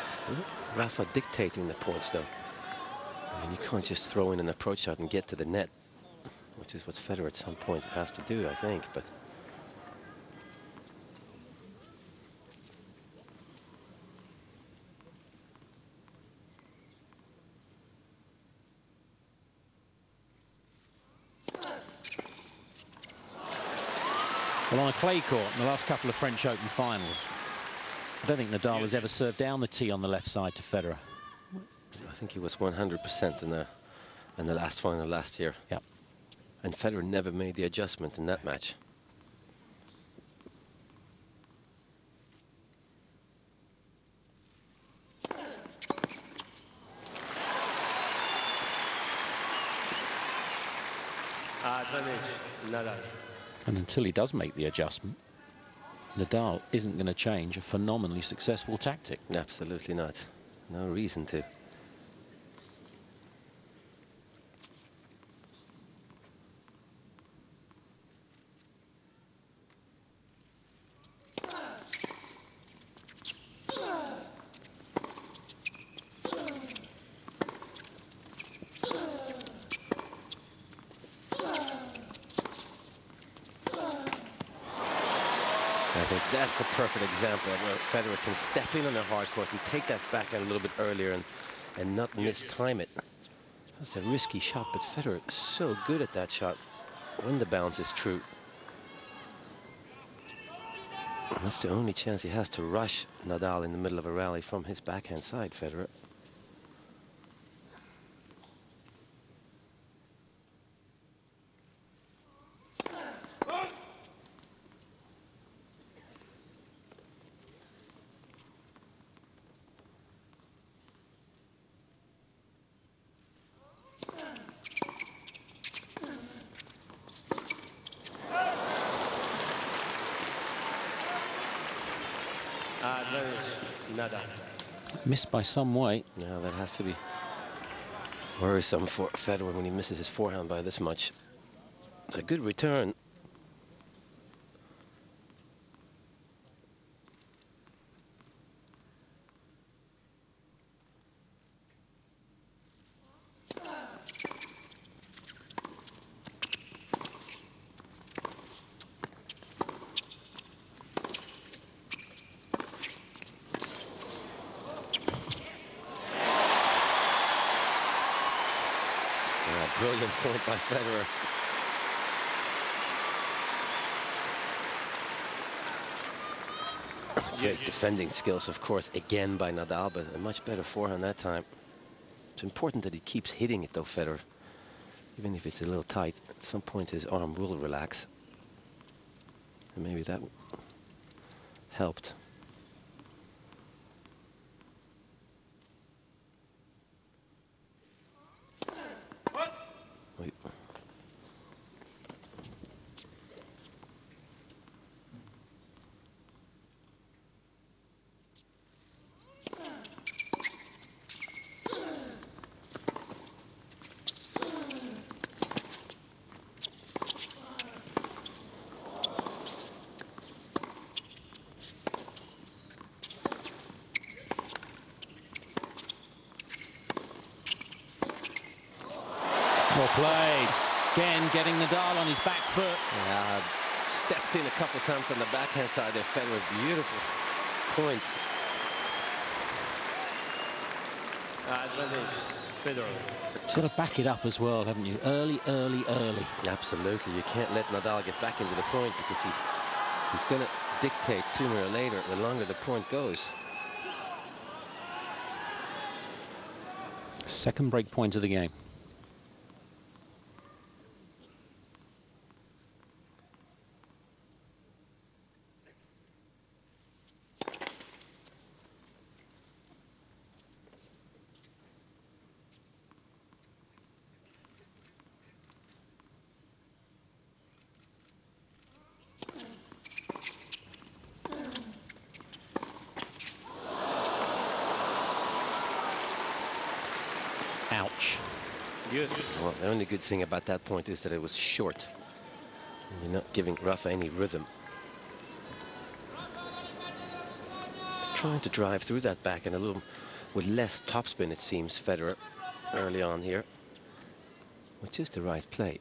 Still Rafa dictating the points, though. I mean, you can't just throw in an approach shot and get to the net, which is what Federer at some point has to do, I think. But well, on a clay court in the last couple of French Open finals, I don't think Nadal has ever served down the tee on the left side to Federer. I think he was 100% in the last final last year. Yep. And Federer never made the adjustment in that match. Nadal. And until he does make the adjustment, Nadal isn't going to change a phenomenally successful tactic. Absolutely not. No reason to. I think that's a perfect example of where Federer can step in on a hard court and take that backhand a little bit earlier and not mistime it. That's a risky shot, but Federer is so good at that shot when the bounce is true. And that's the only chance he has to rush Nadal in the middle of a rally from his backhand side, Federer. Advantage, Nadal. Missed by some way. Now that has to be worrisome for Federer when he misses his forehand by this much. It's a good return. Brilliant point by Federer. Great defending skills, of course, again by Nadal, but a much better forehand that time. It's important that he keeps hitting it, though, Federer. Even if it's a little tight, at some point his arm will relax. And maybe that helped. Wait. Well played. Again, getting Nadal on his back foot. Yeah, stepped in a couple of times on the backhand side there. Federer, beautiful points. Advantage, Federer. You've got to back it up as well, haven't you? Early, early, early. Absolutely. You can't let Nadal get back into the point because he's going to dictate sooner or later the longer the point goes. Second break point of the game. Ouch. Good. Well, the only good thing about that point is that it was short. You're not giving Rafa any rhythm. He's trying to drive through that backhand a little with less topspin, it seems, Federer, early on here, which is the right play.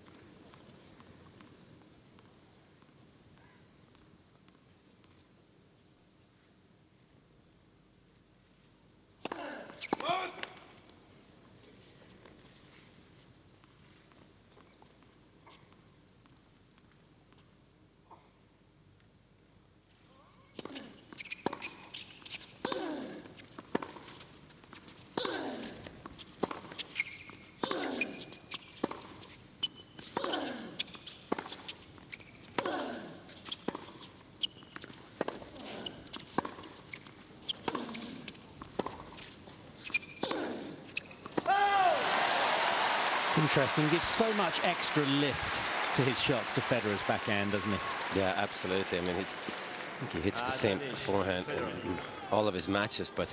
Interesting. Gives so much extra lift to his shots to Federer's backhand, doesn't he? Yeah, absolutely. I mean, I think he hits the same forehand in all of his matches, but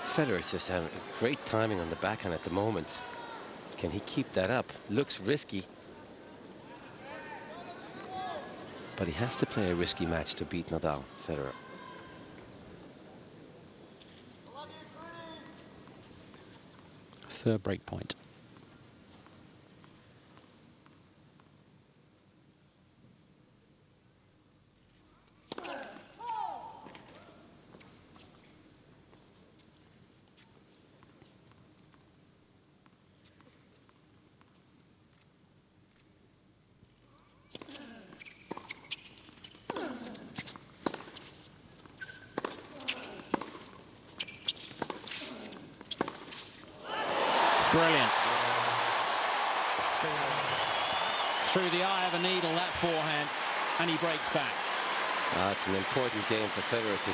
Federer's just having great timing on the backhand at the moment. Can he keep that up? Looks risky, but he has to play a risky match to beat Nadal, Federer. Third break point. Brilliant. Through the eye of a needle, that forehand, and he breaks back. It's an important game for Federer to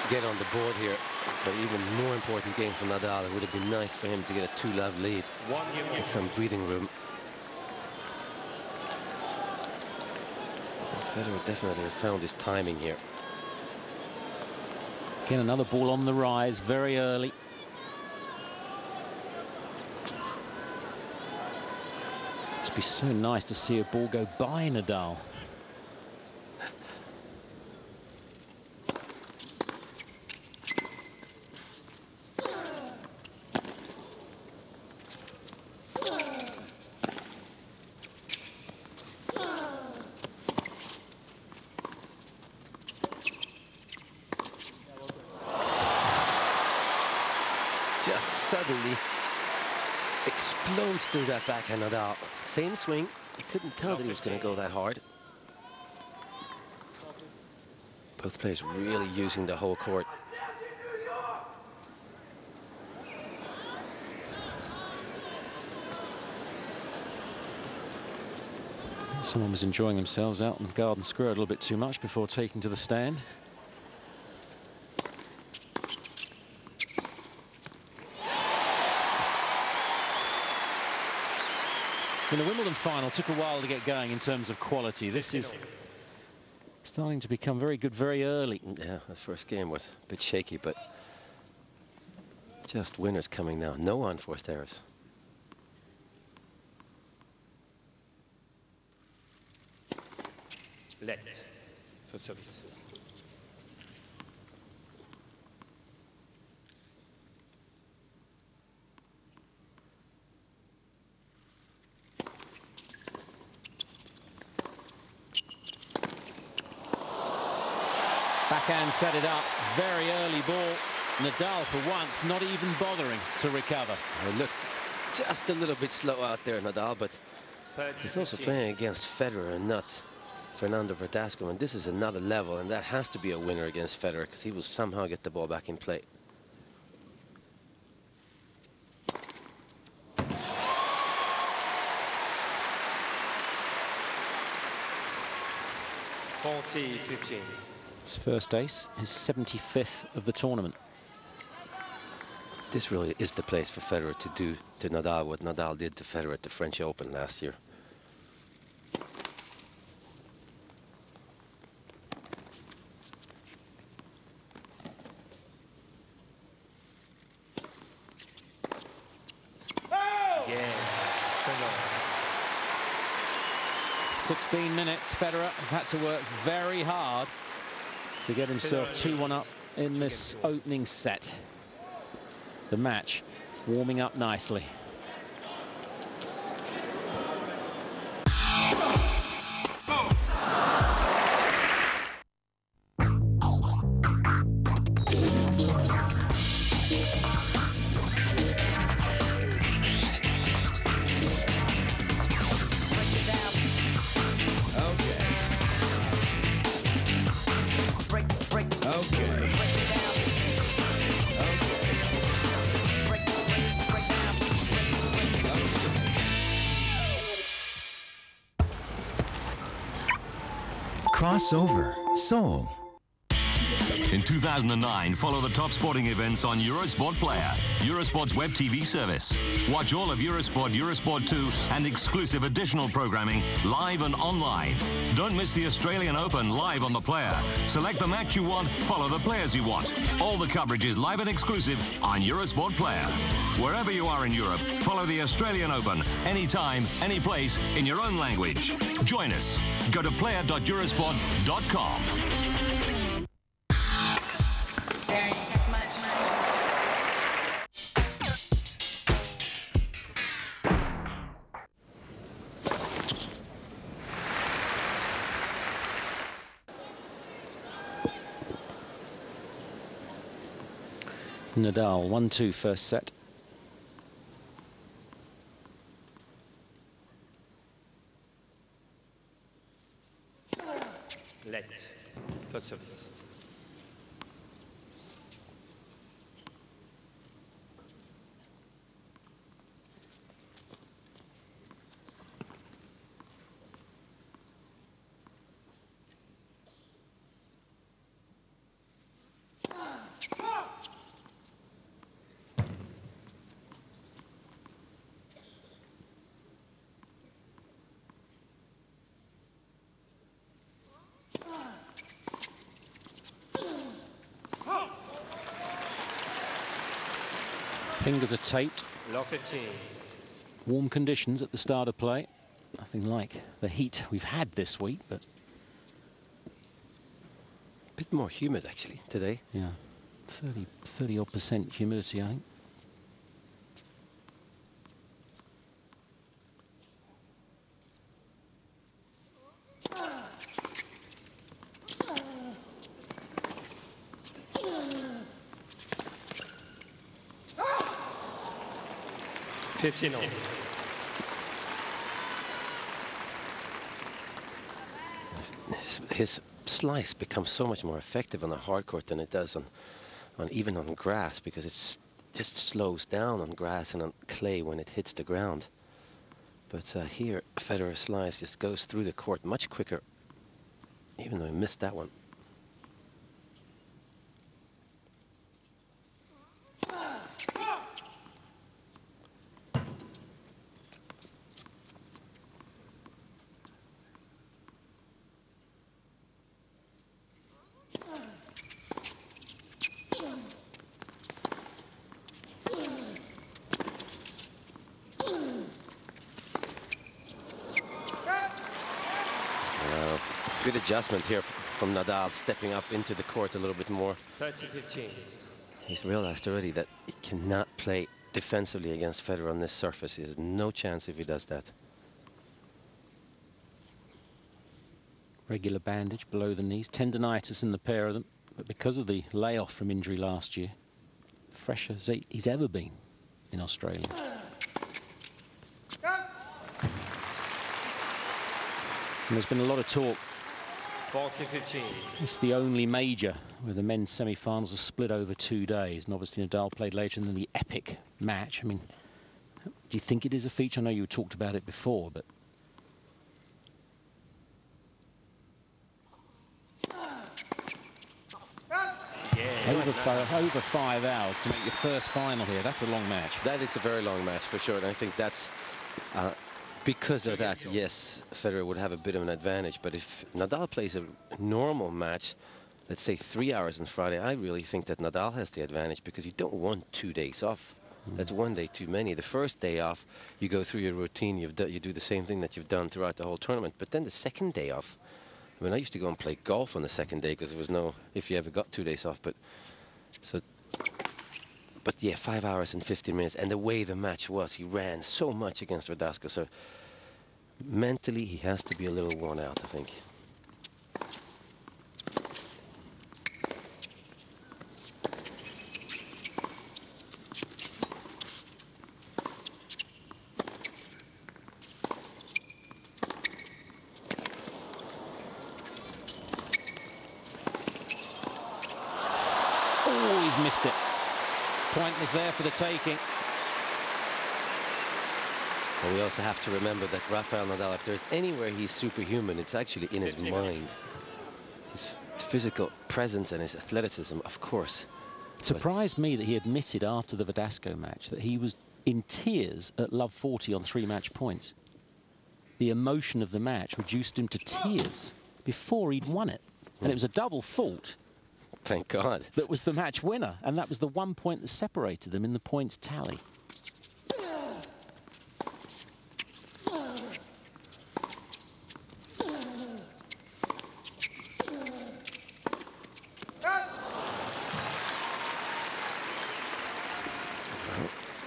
get on the board here, but even more important game for Nadal. It would have been nice for him to get a 2-love lead with some breathing room. And Federer definitely has found his timing here. Again, another ball on the rise very early. It'd be so nice to see a ball go by Nadal. Just suddenly explodes through that backhand Nadal. Same swing. You couldn't tell that he was going to go that hard. Both players really using the whole court. Someone was enjoying themselves out in Garden Square a little bit too much before taking to the stand. In the Wimbledon final, took a while to get going in terms of quality. This is starting to become very good very early. Yeah, the first game was a bit shaky, but just winners coming now. No unforced errors. Let for service. Backhand set it up, very early ball. Nadal, for once, not even bothering to recover. It looked just a little bit slow out there, Nadal, but he's also playing against Federer and not Fernando Verdasco, and this is another level, and that has to be a winner against Federer, because he will somehow get the ball back in play. His first ace, his 75th of the tournament. This really is the place for Federer to do to Nadal what Nadal did to Federer at the French Open last year. Yeah. 16 minutes, Federer has had to work very hard to get himself 2-1 up in this opening set. The match warming up nicely. Crossover Seoul. In 2009, follow the top sporting events on Eurosport Player, Eurosport's web TV service. Watch all of Eurosport, Eurosport 2, and exclusive additional programming live and online. Don't miss the Australian Open live on the Player. Select the match you want, follow the players you want. All the coverage is live and exclusive on Eurosport Player. Wherever you are in Europe, follow the Australian Open anytime, any place, in your own language. Join us. Go to player.eurosport.com. Nadal 1-2 first set. Let for service. Fingers are taped. Love 15. Warm conditions at the start of play. Nothing like the heat we've had this week, but A bit more humid actually today. yeah, 30 odd % humidity, I think. His slice becomes so much more effective on a hard court than it does on even on grass, because it's just slows down on grass and on clay when it hits the ground. But here, Federer's slice just goes through the court much quicker, even though he missed that one. Good adjustment here from Nadal, stepping up into the court a little bit more. 30-15. He's realized already that he cannot play defensively against Federer on this surface. He has no chance if he does that. Regular bandage below the knees, tendonitis in the pair of them, but because of the layoff from injury last year, fresh as he's ever been in Australia. And there's been a lot of talk. 40-15. It's the only major where the men's semi-finals are split over 2 days, and obviously Nadal played later than the epic match. I mean, do you think it is a feature? I know you talked about it before, but over 5 hours to make your first final here. That's a long match. That is a very long match for sure, and I think that's because of that, yes, Federer would have a bit of an advantage. But if Nadal plays a normal match, let's say 3 hours on Friday, I really think that Nadal has the advantage, because you don't want 2 days off. That's 1 day too many. The first day off, you go through your routine, you do the same thing that you've done throughout the whole tournament. But then the second day off, I mean, I used to go and play golf on the second day because there was no, if you ever got 2 days off. But yeah, 5 hours and 15 minutes. And the way the match was, he ran so much against Verdasco. So mentally, he has to be a little worn out, I think. Oh, he's missed it. Point was there for the taking. And we also have to remember that Rafael Nadal, if there's anywhere he's superhuman, it's actually in his mind. His physical presence and his athleticism, of course. It surprised me that he admitted after the Verdasco match that he was in tears at love 40 on 3 match points. The emotion of the match reduced him to tears before he'd won it. And it was a double fault. Thank God. That was the match winner, and that was the 1 point that separated them in the points tally.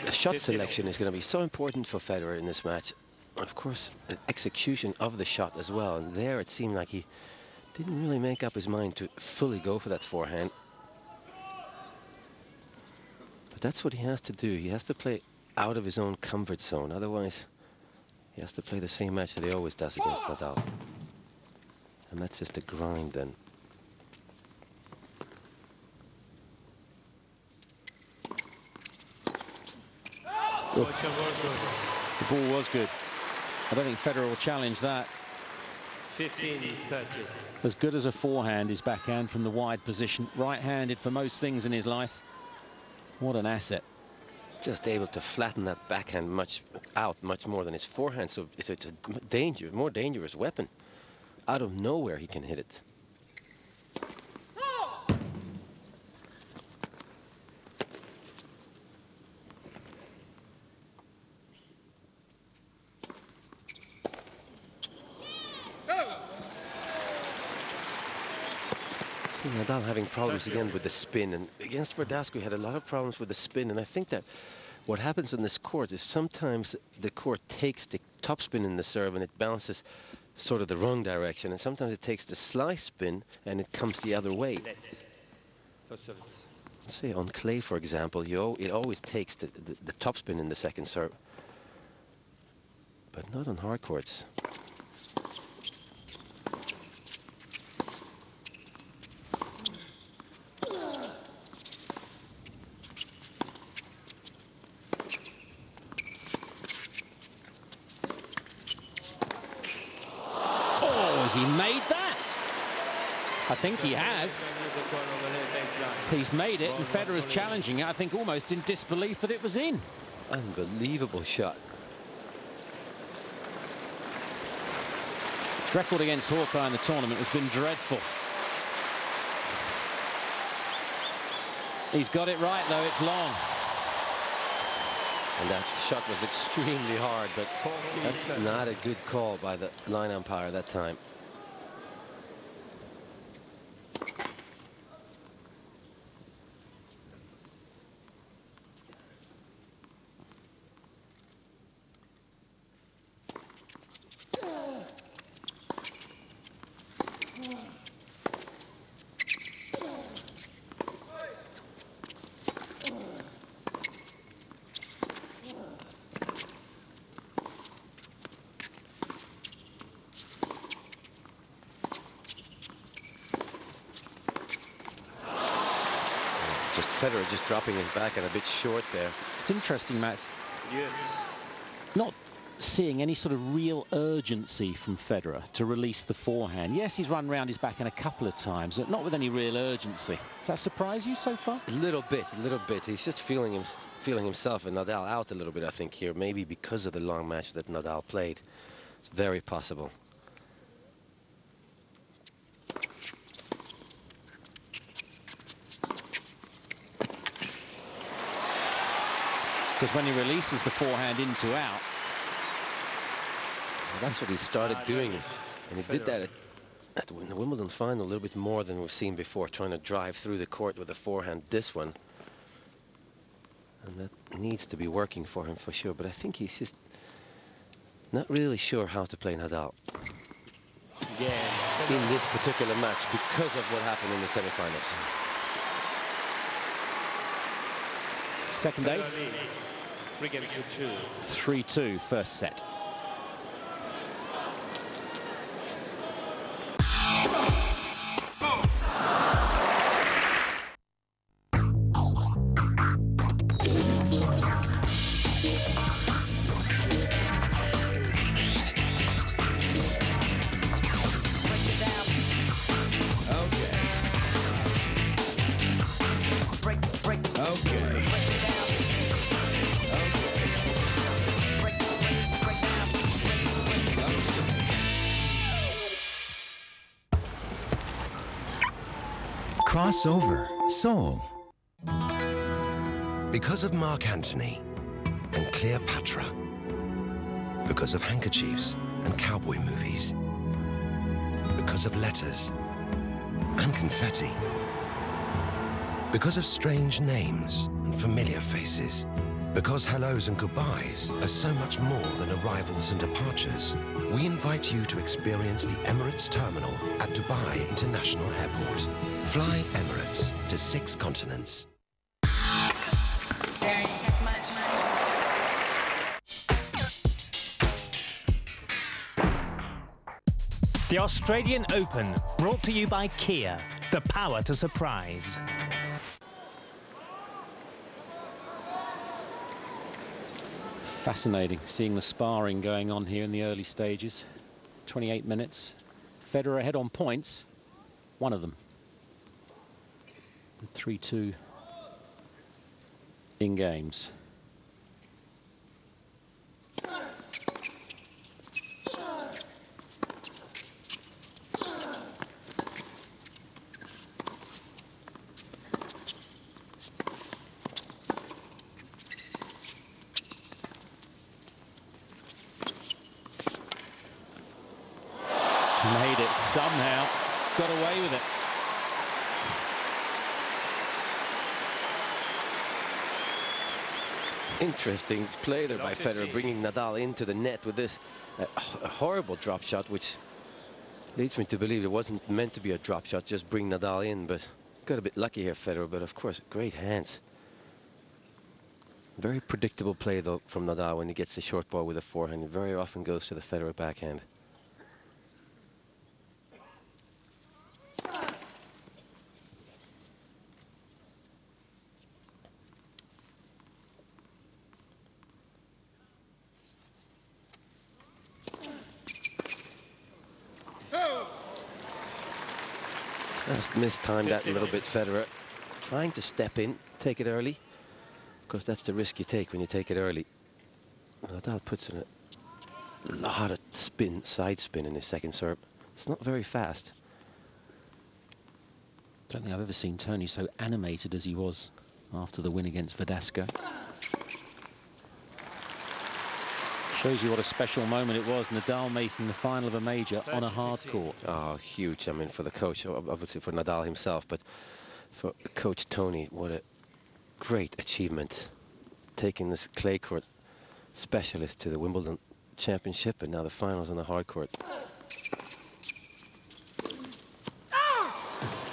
The shot selection is going to be so important for Federer in this match. Of course, the execution of the shot as well. And there it seemed like he didn't really make up his mind to fully go for that forehand. But that's what he has to do. He has to play out of his own comfort zone. Otherwise, he has to play the same match that he always does against Nadal. And that's just a grind then. Oh. The ball was good. I don't think Federer will challenge that. 15-30. As good as a forehand is backhand from the wide position. Right-handed for most things in his life. What an asset. Just able to flatten that backhand much more than his forehand. So it's a more dangerous weapon. Out of nowhere he can hit it. see Nadal having problems again with the spin, and against Verdasco he had a lot of problems with the spin, and I think that what happens on this court is sometimes the court takes the topspin in the serve and it bounces sort of the wrong direction, and sometimes it takes the slice spin and it comes the other way. Say on clay, for example, it always takes the topspin in the second serve, but not on hard courts. Has he made that? I think he has. He's made it, and Federer's challenging it, I think almost in disbelief that it was in. Unbelievable shot. His record against Hawkeye in the tournament has been dreadful. He's got it right, though. It's long. And that shot was extremely hard, but that's not a good call by the line umpire that time. Federer just dropping his back and a bit short there. It's interesting, Matt. Yes. Not seeing any sort of real urgency from Federer to release the forehand. Yes, he's run round his backhand a couple of times, but not with any real urgency. Does that surprise you so far? A little bit. He's just feeling himself and Nadal out a little bit, I think, here. Maybe because of the long match that Nadal played. It's very possible. Because when he releases the forehand into out, well, that's what he started doing, and he did that at the Wimbledon final a little bit more than we've seen before, trying to drive through the court with a forehand. This one, and that needs to be working for him for sure. But I think he's just not really sure how to play Nadal in this particular match because of what happened in the semifinals. Second ace. 3-2 first set. Crossover Seoul. Because of Mark Antony and Cleopatra. Because of handkerchiefs and cowboy movies. Because of letters and confetti. Because of strange names and familiar faces. Because hellos and goodbyes are so much more than arrivals and departures, we invite you to experience the Emirates Terminal at Dubai International Airport. Fly Emirates to 6 continents. Very much. The Australian Open, brought to you by Kia, the power to surprise. Fascinating seeing the sparring going on here in the early stages. 28 minutes. Federer ahead on points. One of them. 3-2 in games. Made it somehow. Got away with it. Interesting play there by Federer, bringing Nadal into the net with this horrible drop shot, which leads me to believe it wasn't meant to be a drop shot, just bring Nadal in, but got a bit lucky here, Federer, but of course, great hands. Very predictable play, though, from Nadal when he gets the short ball with a forehand. It very often goes to the Federer backhand. Just mistimed that a little bit, Federer. Trying to step in, take it early. Of course, that's the risk you take when you take it early. Nadal puts in a lot of spin, side spin in his second serve. It's not very fast. I don't think I've ever seen Tony so animated as he was after the win against Verdasco. Shows you what a special moment it was, Nadal making the final of a major on a hard court. Oh, huge. I mean, for the coach, obviously for Nadal himself, but for Coach Tony, what a great achievement. Taking this clay court specialist to the Wimbledon Championship and now the finals on the hard court.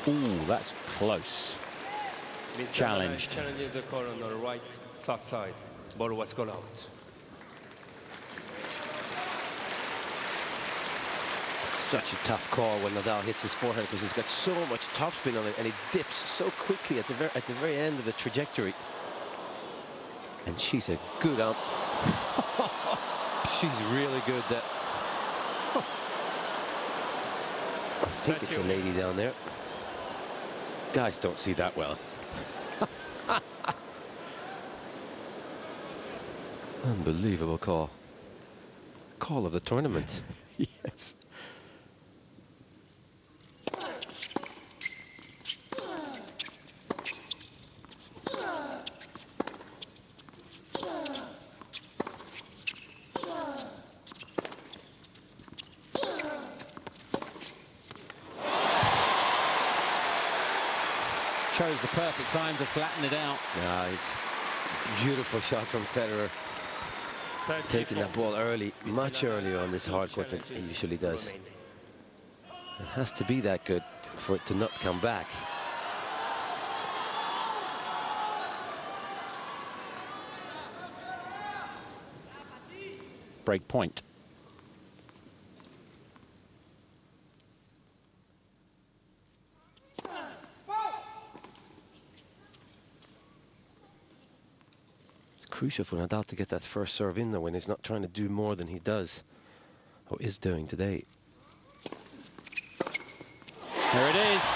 Ooh, that's close. Challenged. Challenging the call on the right far side. Ball was called out. Such a tough call when Nadal hits his forehand because he's got so much topspin on it and it dips so quickly at the very end of the trajectory. And she's a good out. She's really good. That I think it's a lady down there. Guys don't see that well. Unbelievable call. Call of the tournament. Yes. Chose the perfect time to flatten it out. Nice. Beautiful shot from Federer. Taking that ball early, much earlier on this hard court than he usually does. It has to be that good for it to not come back. Break point. Crucial for Nadal to get that first serve in though when he's not trying to do more than he does or is doing today. There it is.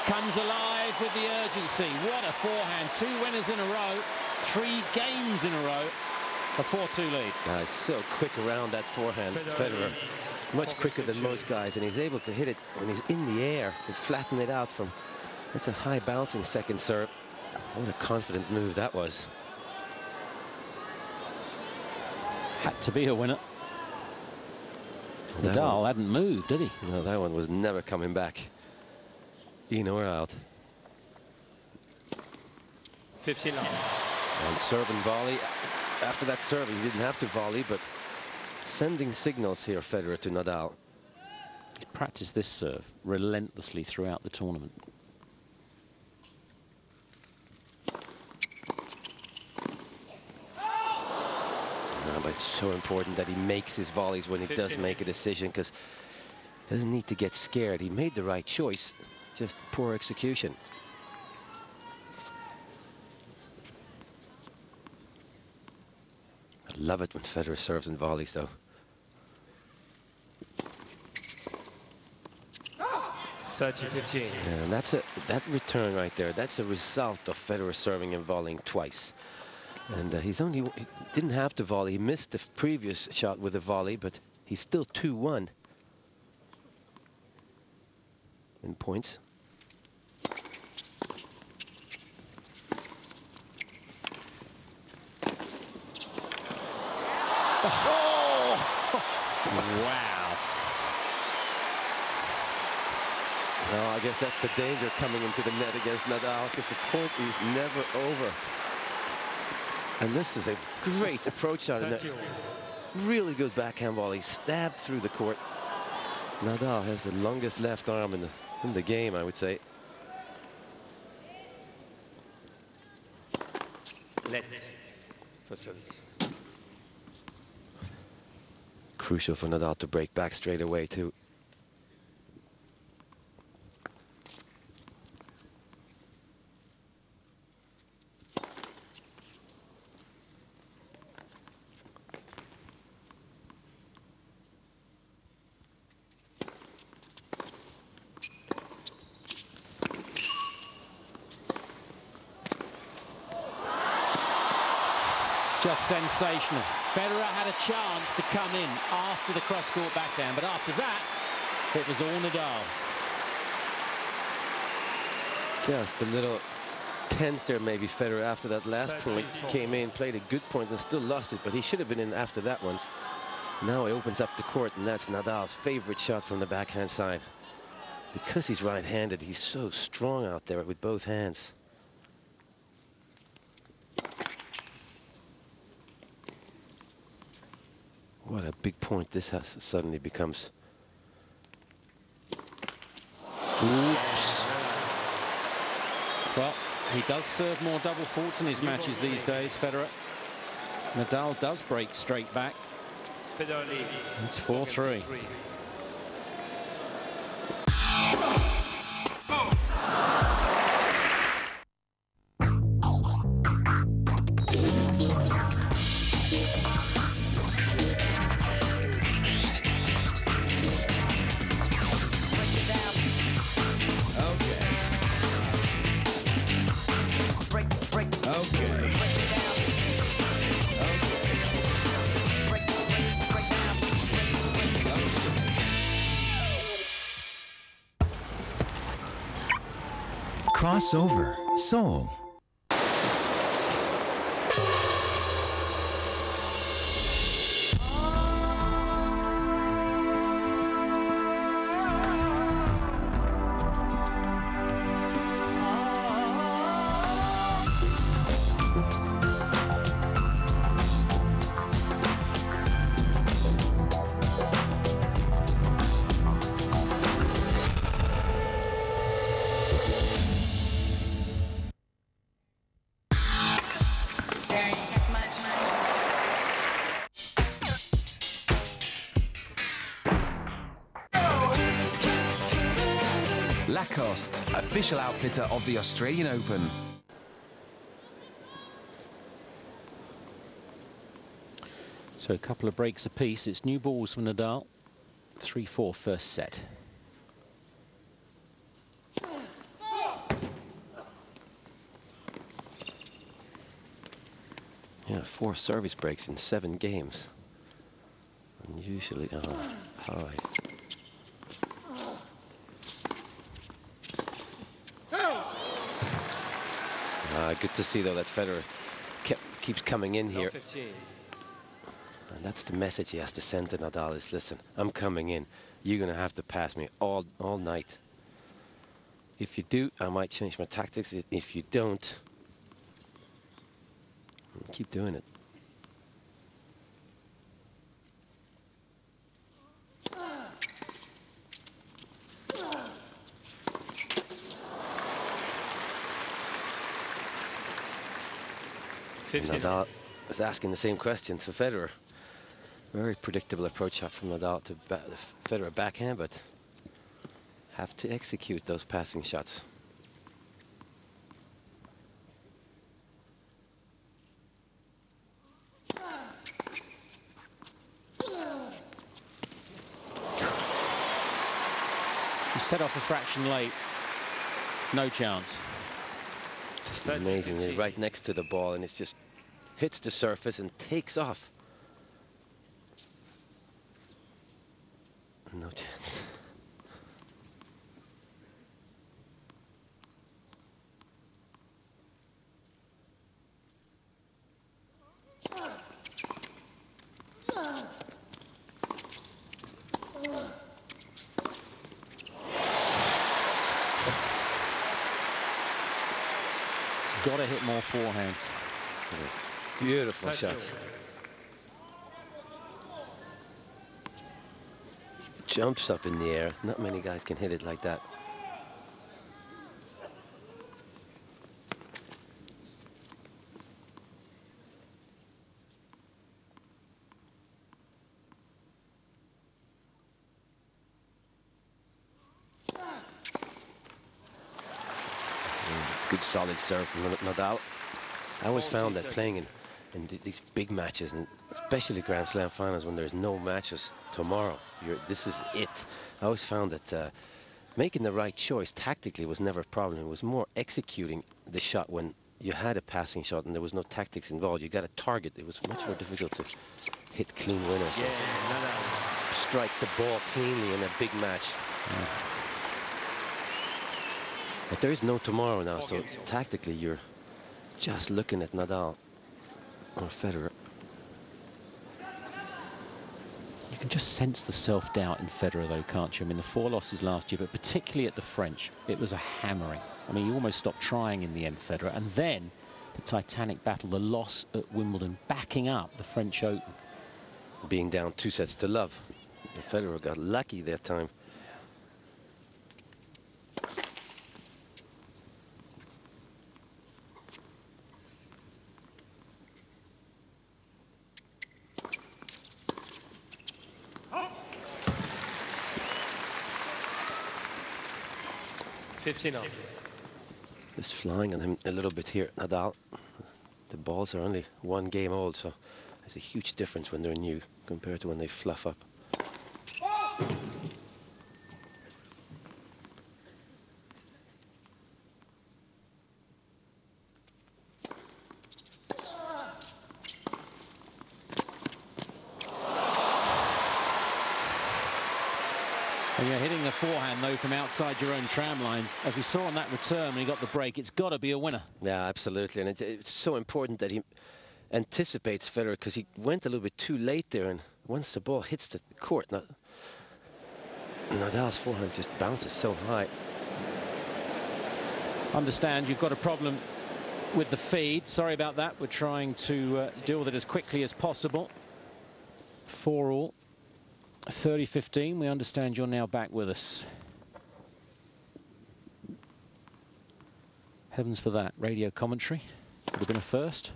Comes alive with the urgency. What a forehand. 2 winners in a row, 3 games in a row. A 4-2 lead. He's so quick around that forehand, Federer. Much quicker than most guys, and he's able to hit it when he's in the air and flatten it out from. That's a high bouncing second serve. What a confident move that was. Had to be a winner. Nadal hadn't moved, did he? No, that one was never coming back. In or out. 15 love. And serve and volley. After that serve, he didn't have to volley, but sending signals here, Federer to Nadal. He's practiced this serve relentlessly throughout the tournament. But it's so important that he makes his volleys when he does make a decision, because he doesn't need to get scared. He made the right choice, just poor execution. I love it when Federer serves and volleys, though. 30-15. And that return right there, that's a result of Federer serving and volleying twice. And he didn't have to volley. He missed the previous shot with a volley, but he's still 2-1 in points. Oh! Wow. Well, I guess that's the danger coming into the net against Nadal, because the point is never over. And this is a great approach shot. And a really good backhand volley, stabbed through the court. Nadal has the longest left arm in the game, I would say. Let for service. Crucial for Nadal to break back straight away too. Just sensational. Federer had a chance to come in after the cross-court backhand, but after that, it was all Nadal. Just a little tense there, maybe Federer after that last point. Came in, played a good point and still lost it, but he should have been in after that one. Now he opens up the court, and that's Nadal's favorite shot from the backhand side. Because he's right-handed, he's so strong out there with both hands. What a big point this suddenly becomes. Oops. Well, he does serve more double faults in his matches these days, Federer. Nadal does break straight back. Federer leads. It's 4-3. Crossover Soul. Lacoste, official outfitter of the Australian Open. So a couple of breaks apiece. It's new balls for Nadal. 3-4 first set. Yeah, 4 service breaks in 7 games. And usually, high. Good to see, though, that Federer keeps coming in here. And that's the message he has to send to Nadal is, listen, I'm coming in. You're going to have to pass me all night. If you do, I might change my tactics. If you don't, keep doing it. Nadal is asking the same question to Federer. Very predictable approach shot from Nadal to Federer backhand, but have to execute those passing shots. He set off a fraction late. No chance. Just amazing. They're right next to the ball, and it just hits the surface and takes off. No chance. Got to hit more forehands. Beautiful shot. Jumps up in the air. Not many guys can hit it like that. Good solid serve from Nadal. I always found that playing in these big matches, and especially Grand Slam finals when there's no matches tomorrow, this is it. I always found that making the right choice tactically was never a problem. It was more executing the shot when you had a passing shot and there was no tactics involved. You got a target. It was much more difficult to hit clean winners. Yeah, strike the ball cleanly in a big match. Yeah. But there is no tomorrow now, so tactically you're just looking at Nadal or Federer. You can just sense the self-doubt in Federer, though, can't you? I mean, the 4 losses last year, but particularly at the French, it was a hammering. I mean, he almost stopped trying in the end, Federer. And then the titanic battle, the loss at Wimbledon, backing up the French Open. Being down 2 sets to love. Federer got lucky that time. Just flying on him a little bit here, Nadal. The balls are only 1 game old, so there's a huge difference when they're new compared to when they fluff up. And you're hitting the forehand, though, from outside your own tram lines. As we saw on that return when he got the break, it's got to be a winner. Yeah, absolutely. And it's so important that he anticipates Federer, because he went a little bit too late there. And once the ball hits the court, Nadal's forehand just bounces so high. Understand you've got a problem with the feed. Sorry about that. We're trying to deal with it as quickly as possible. 4-all. 30-15, we understand you're now back with us. Heavens for that. Radio commentary. Would have been a first.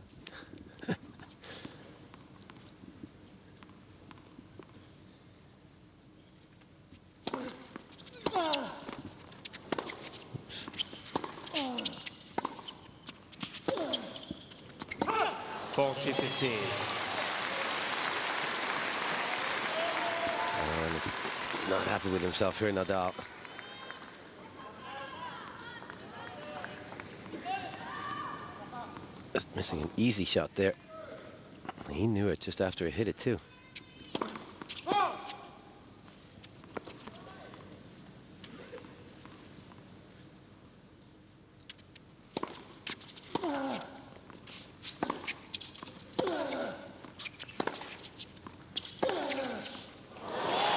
Not happy with himself here, Nadal. Just missing an easy shot there. He knew it just after he hit it too.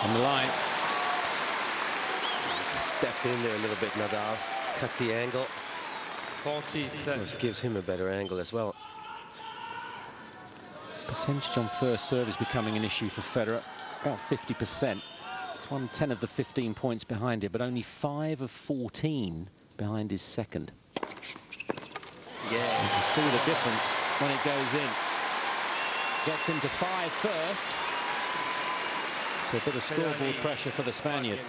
On the line. Stepped in there a little bit, Nadal. Cut the angle. 40-30. Which gives him a better angle as well. Percentage on first serve is becoming an issue for Federer. About 50%. It's won 10 of the 15 points behind it, but only 5 of 14 behind his second. Yeah. You can see the difference when it goes in. Gets him to 5 first. So a bit of scoreboard pressure for the Spaniard.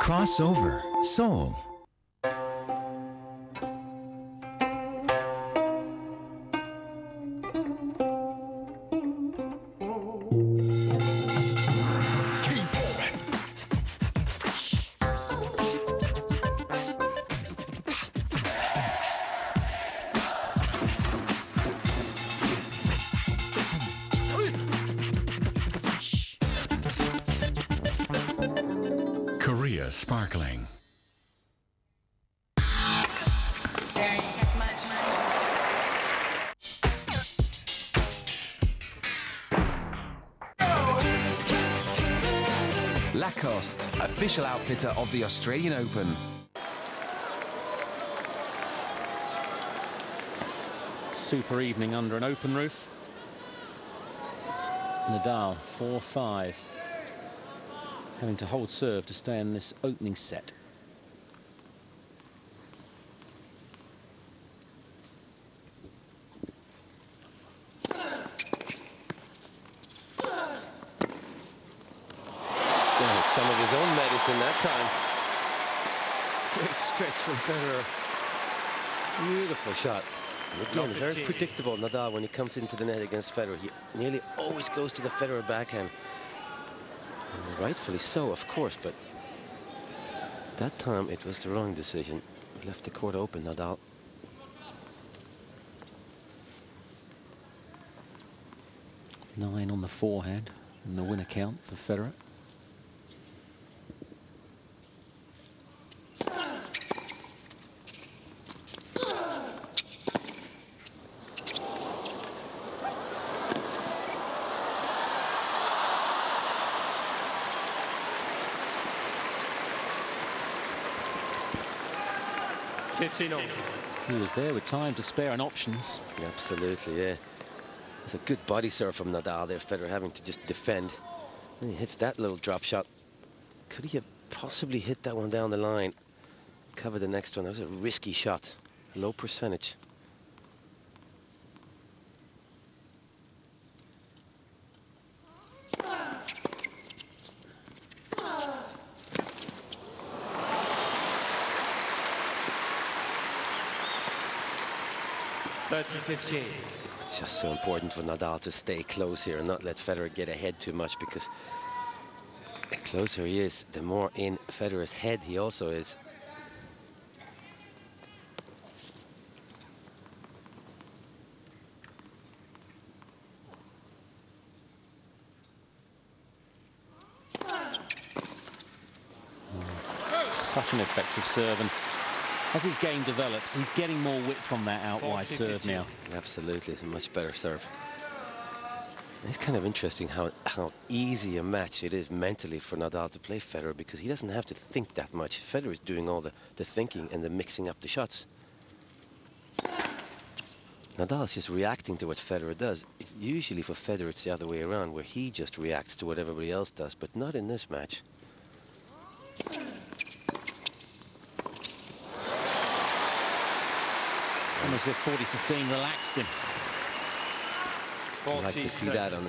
Crossover Soul. sparkling. Lacoste, official outfitter of the Australian Open. Super evening under an open roof. Nadal 4-5, having to hold serve to stay in this opening set. Some of his own medicine that time. Great stretch from Federer. Beautiful shot. And again, very predictable, Nadal, when he comes into the net against Federer. He nearly always goes to the Federer backhand. And rightfully so, of course, but that time it was the wrong decision. He left the court open, Nadal. Nine on the forehand and the winner count for Federer. He was there with time to spare and options. Absolutely, yeah. It's a good body serve from Nadal there, Federer having to just defend. And he hits that little drop shot. Could he have possibly hit that one down the line? Cover the next one. That was a risky shot. Low percentage. It's just so important for Nadal to stay close here and not let Federer get ahead too much, because the closer he is, the more in Federer's head he also is. Such an effective serve, and as his game develops, he's getting more width from that out wide serve now. Absolutely, it's a much better serve. It's kind of interesting how easy a match it is mentally for Nadal to play Federer, because he doesn't have to think that much. Federer is doing all the thinking and the mixing up the shots. Nadal is just reacting to what Federer does. Usually for Federer it's the other way around, where he just reacts to what everybody else does, but not in this match. Almost if 40-15 relaxed him. I'd like to see that on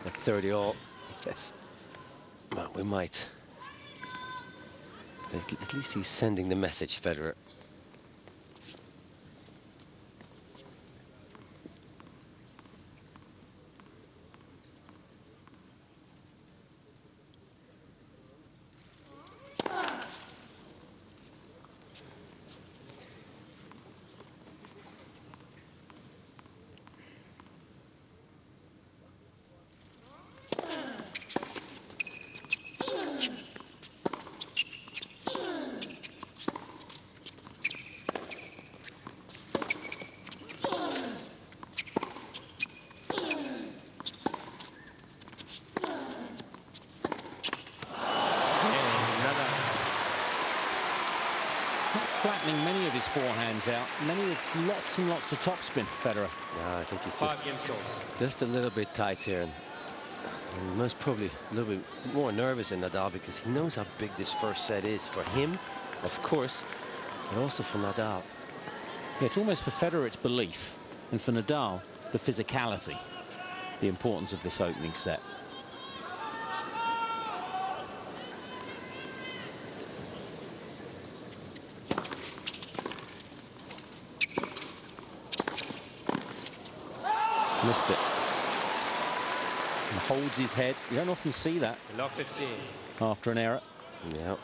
at 30 all. Yes. Well, we might. At least he's sending the message, Federer. Flattening many of his forehands out, many with lots and lots of topspin, Federer. Yeah, I think it's just a little bit tight here, and most probably a little bit more nervous than Nadal, because he knows how big this first set is for him, of course, but also for Nadal. Yeah, it's almost for Federer it's belief, and for Nadal the physicality, the importance of this opening set. Missed it. And holds his head. You don't often see that. Love 15. After an error. Yeah.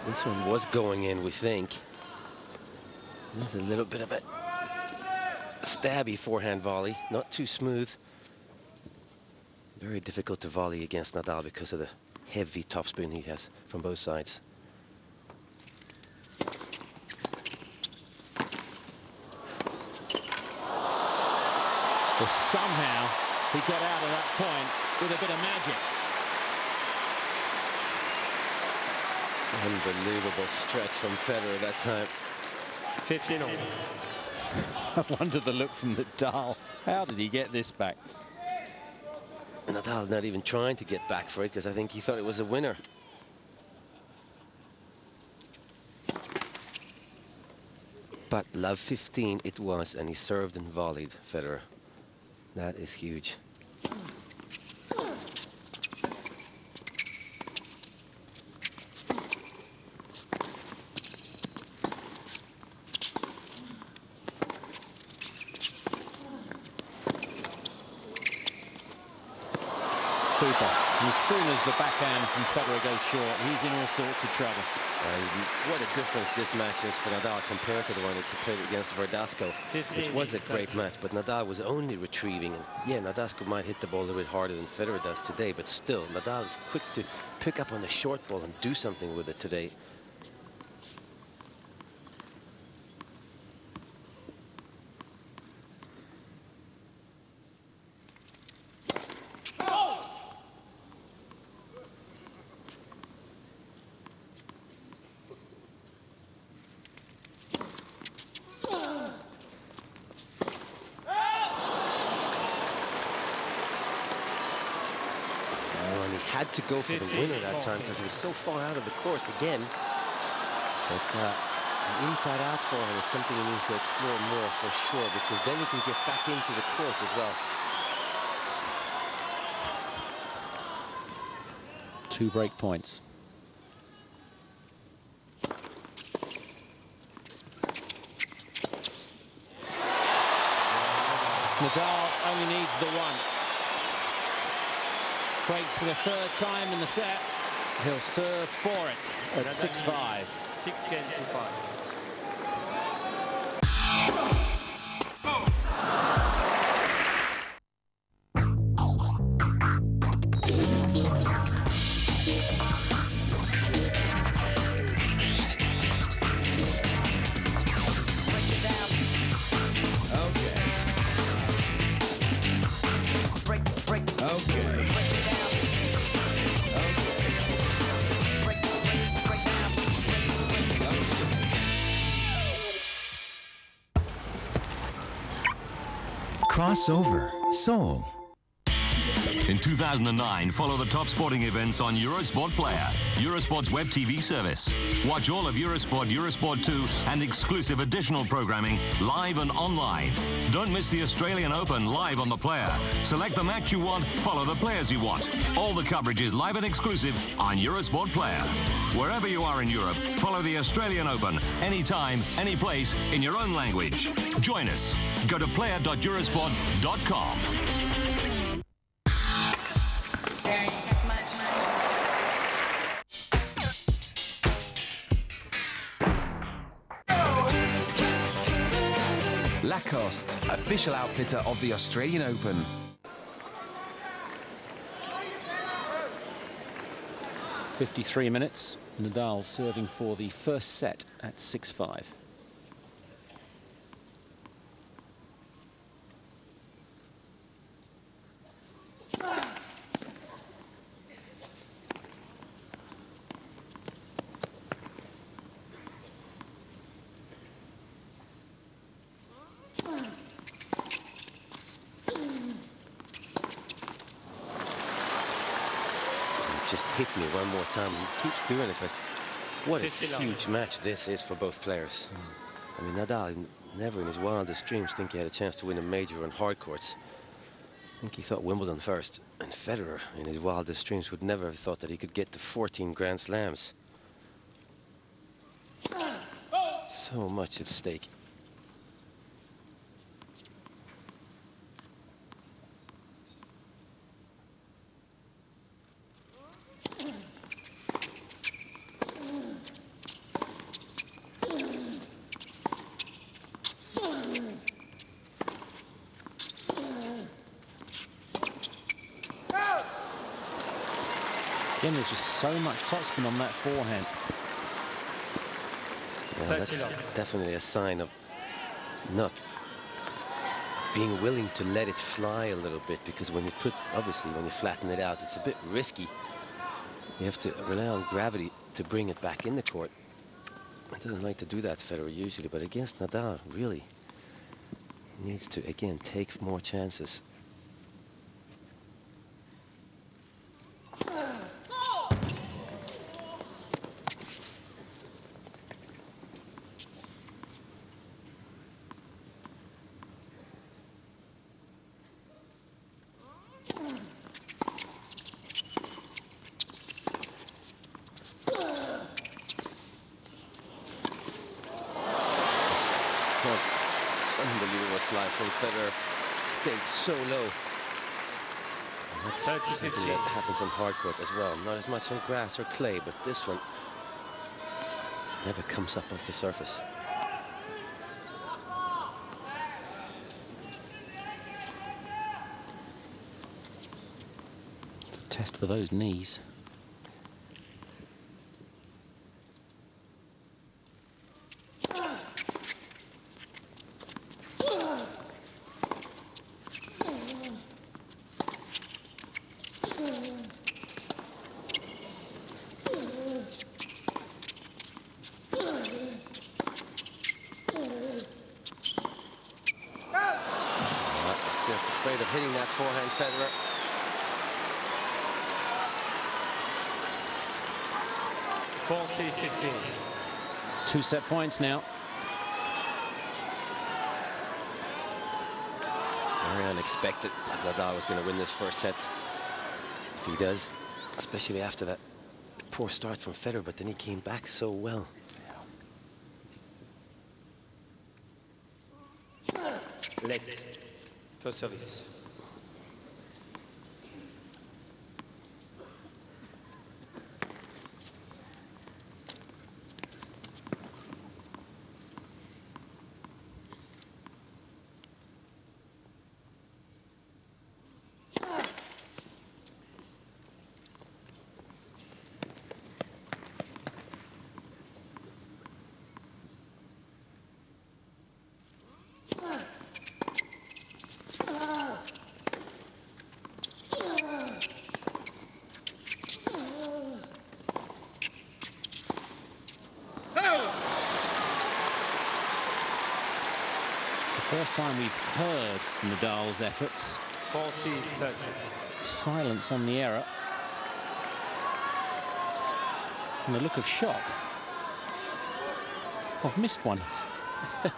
This one was going in, we think. There's a little bit of a stabby forehand volley. Not too smooth. Very difficult to volley against Nadal because of the heavy topspin he has from both sides. Well, somehow he got out of that point with a bit of magic. Unbelievable stretch from Federer that time. 15 all. I wonder the look from Nadal. How did he get this back? Nadal not even trying to get back for it because I think he thought it was a winner. But love 15 it was, and he served and volleyed Federer. That is huge. Super. And as soon as the backhand from Federer goes short, he's in all sorts of trouble. What a difference this match is for Nadal compared to the one he played against Verdasco, which was a great match, but Nadal was only retrieving. And yeah, Verdasco might hit the ball a little bit harder than Federer does today, but still, Nadal is quick to pick up on the short ball and do something with it today. Had to go for the winner that time because he was so far out of the court again. But an inside-out forehand is something he needs to explore more for sure, because then he can get back into the court as well. 2 break points. Nadal only needs the one. Breaks for the 3rd time in the set. He'll serve for it at 6-5. 6 games to 5. Crossover Seoul. In 2009, follow the top sporting events on Eurosport Player, Eurosport's web TV service. Watch all of Eurosport, Eurosport 2, and exclusive additional programming live and online. Don't miss the Australian Open live on the Player. Select the match you want, follow the players you want. All the coverage is live and exclusive on Eurosport Player. Wherever you are in Europe, follow the Australian Open anytime, any place, in your own language. Join us. Go to player.eurosport.com. Lacoste, official outfitter of the Australian Open. .53 minutes. Nadal serving for the first set at 6-5. Just hit me one more time. He keeps doing it, but what a huge match this is for both players. I mean, Nadal never in his wildest dreams think he had a chance to win a major on hard courts. I think he thought Wimbledon first. And Federer, in his wildest dreams, would never have thought that he could get to 14 Grand Slams. So much at stake. Again, there's just so much topspin on that forehand. Yeah, that's definitely a sign of not being willing to let it fly a little bit, because when you obviously when you flatten it out, it's a bit risky. You have to rely on gravity to bring it back in the court. He doesn't like to do that, Federer, usually, but against Nadal, really needs to, again, take more chances. Unbelievable slice from Federer. Stayed so low. And that's something that happens on hard court as well. Not as much on grass or clay, but this one never comes up off the surface. It's a test for those knees. Just afraid of hitting that forehand, Federer. Two-set points now. Very unexpected that Nadal was going to win this first set. If he does, especially after that poor start from Federer, but then he came back so well. Late. First service. First time we've heard Nadal's efforts. 40-30. Silence on the error. And a look of shock. I've missed one. I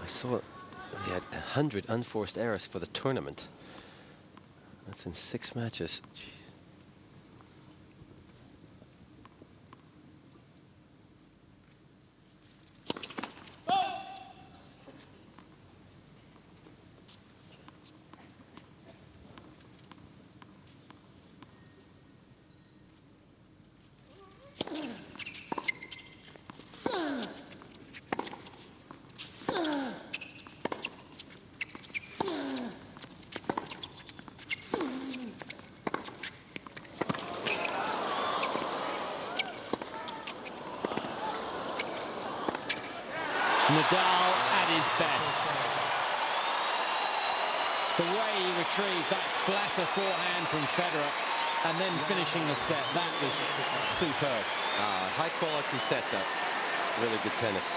saw he had 100 unforced errors for the tournament. That's in 6 matches. Jeez. Nadal at his best. The way he retrieved that flatter forehand from Federer and then finishing the set, that was superb. High quality set, though. Really good tennis.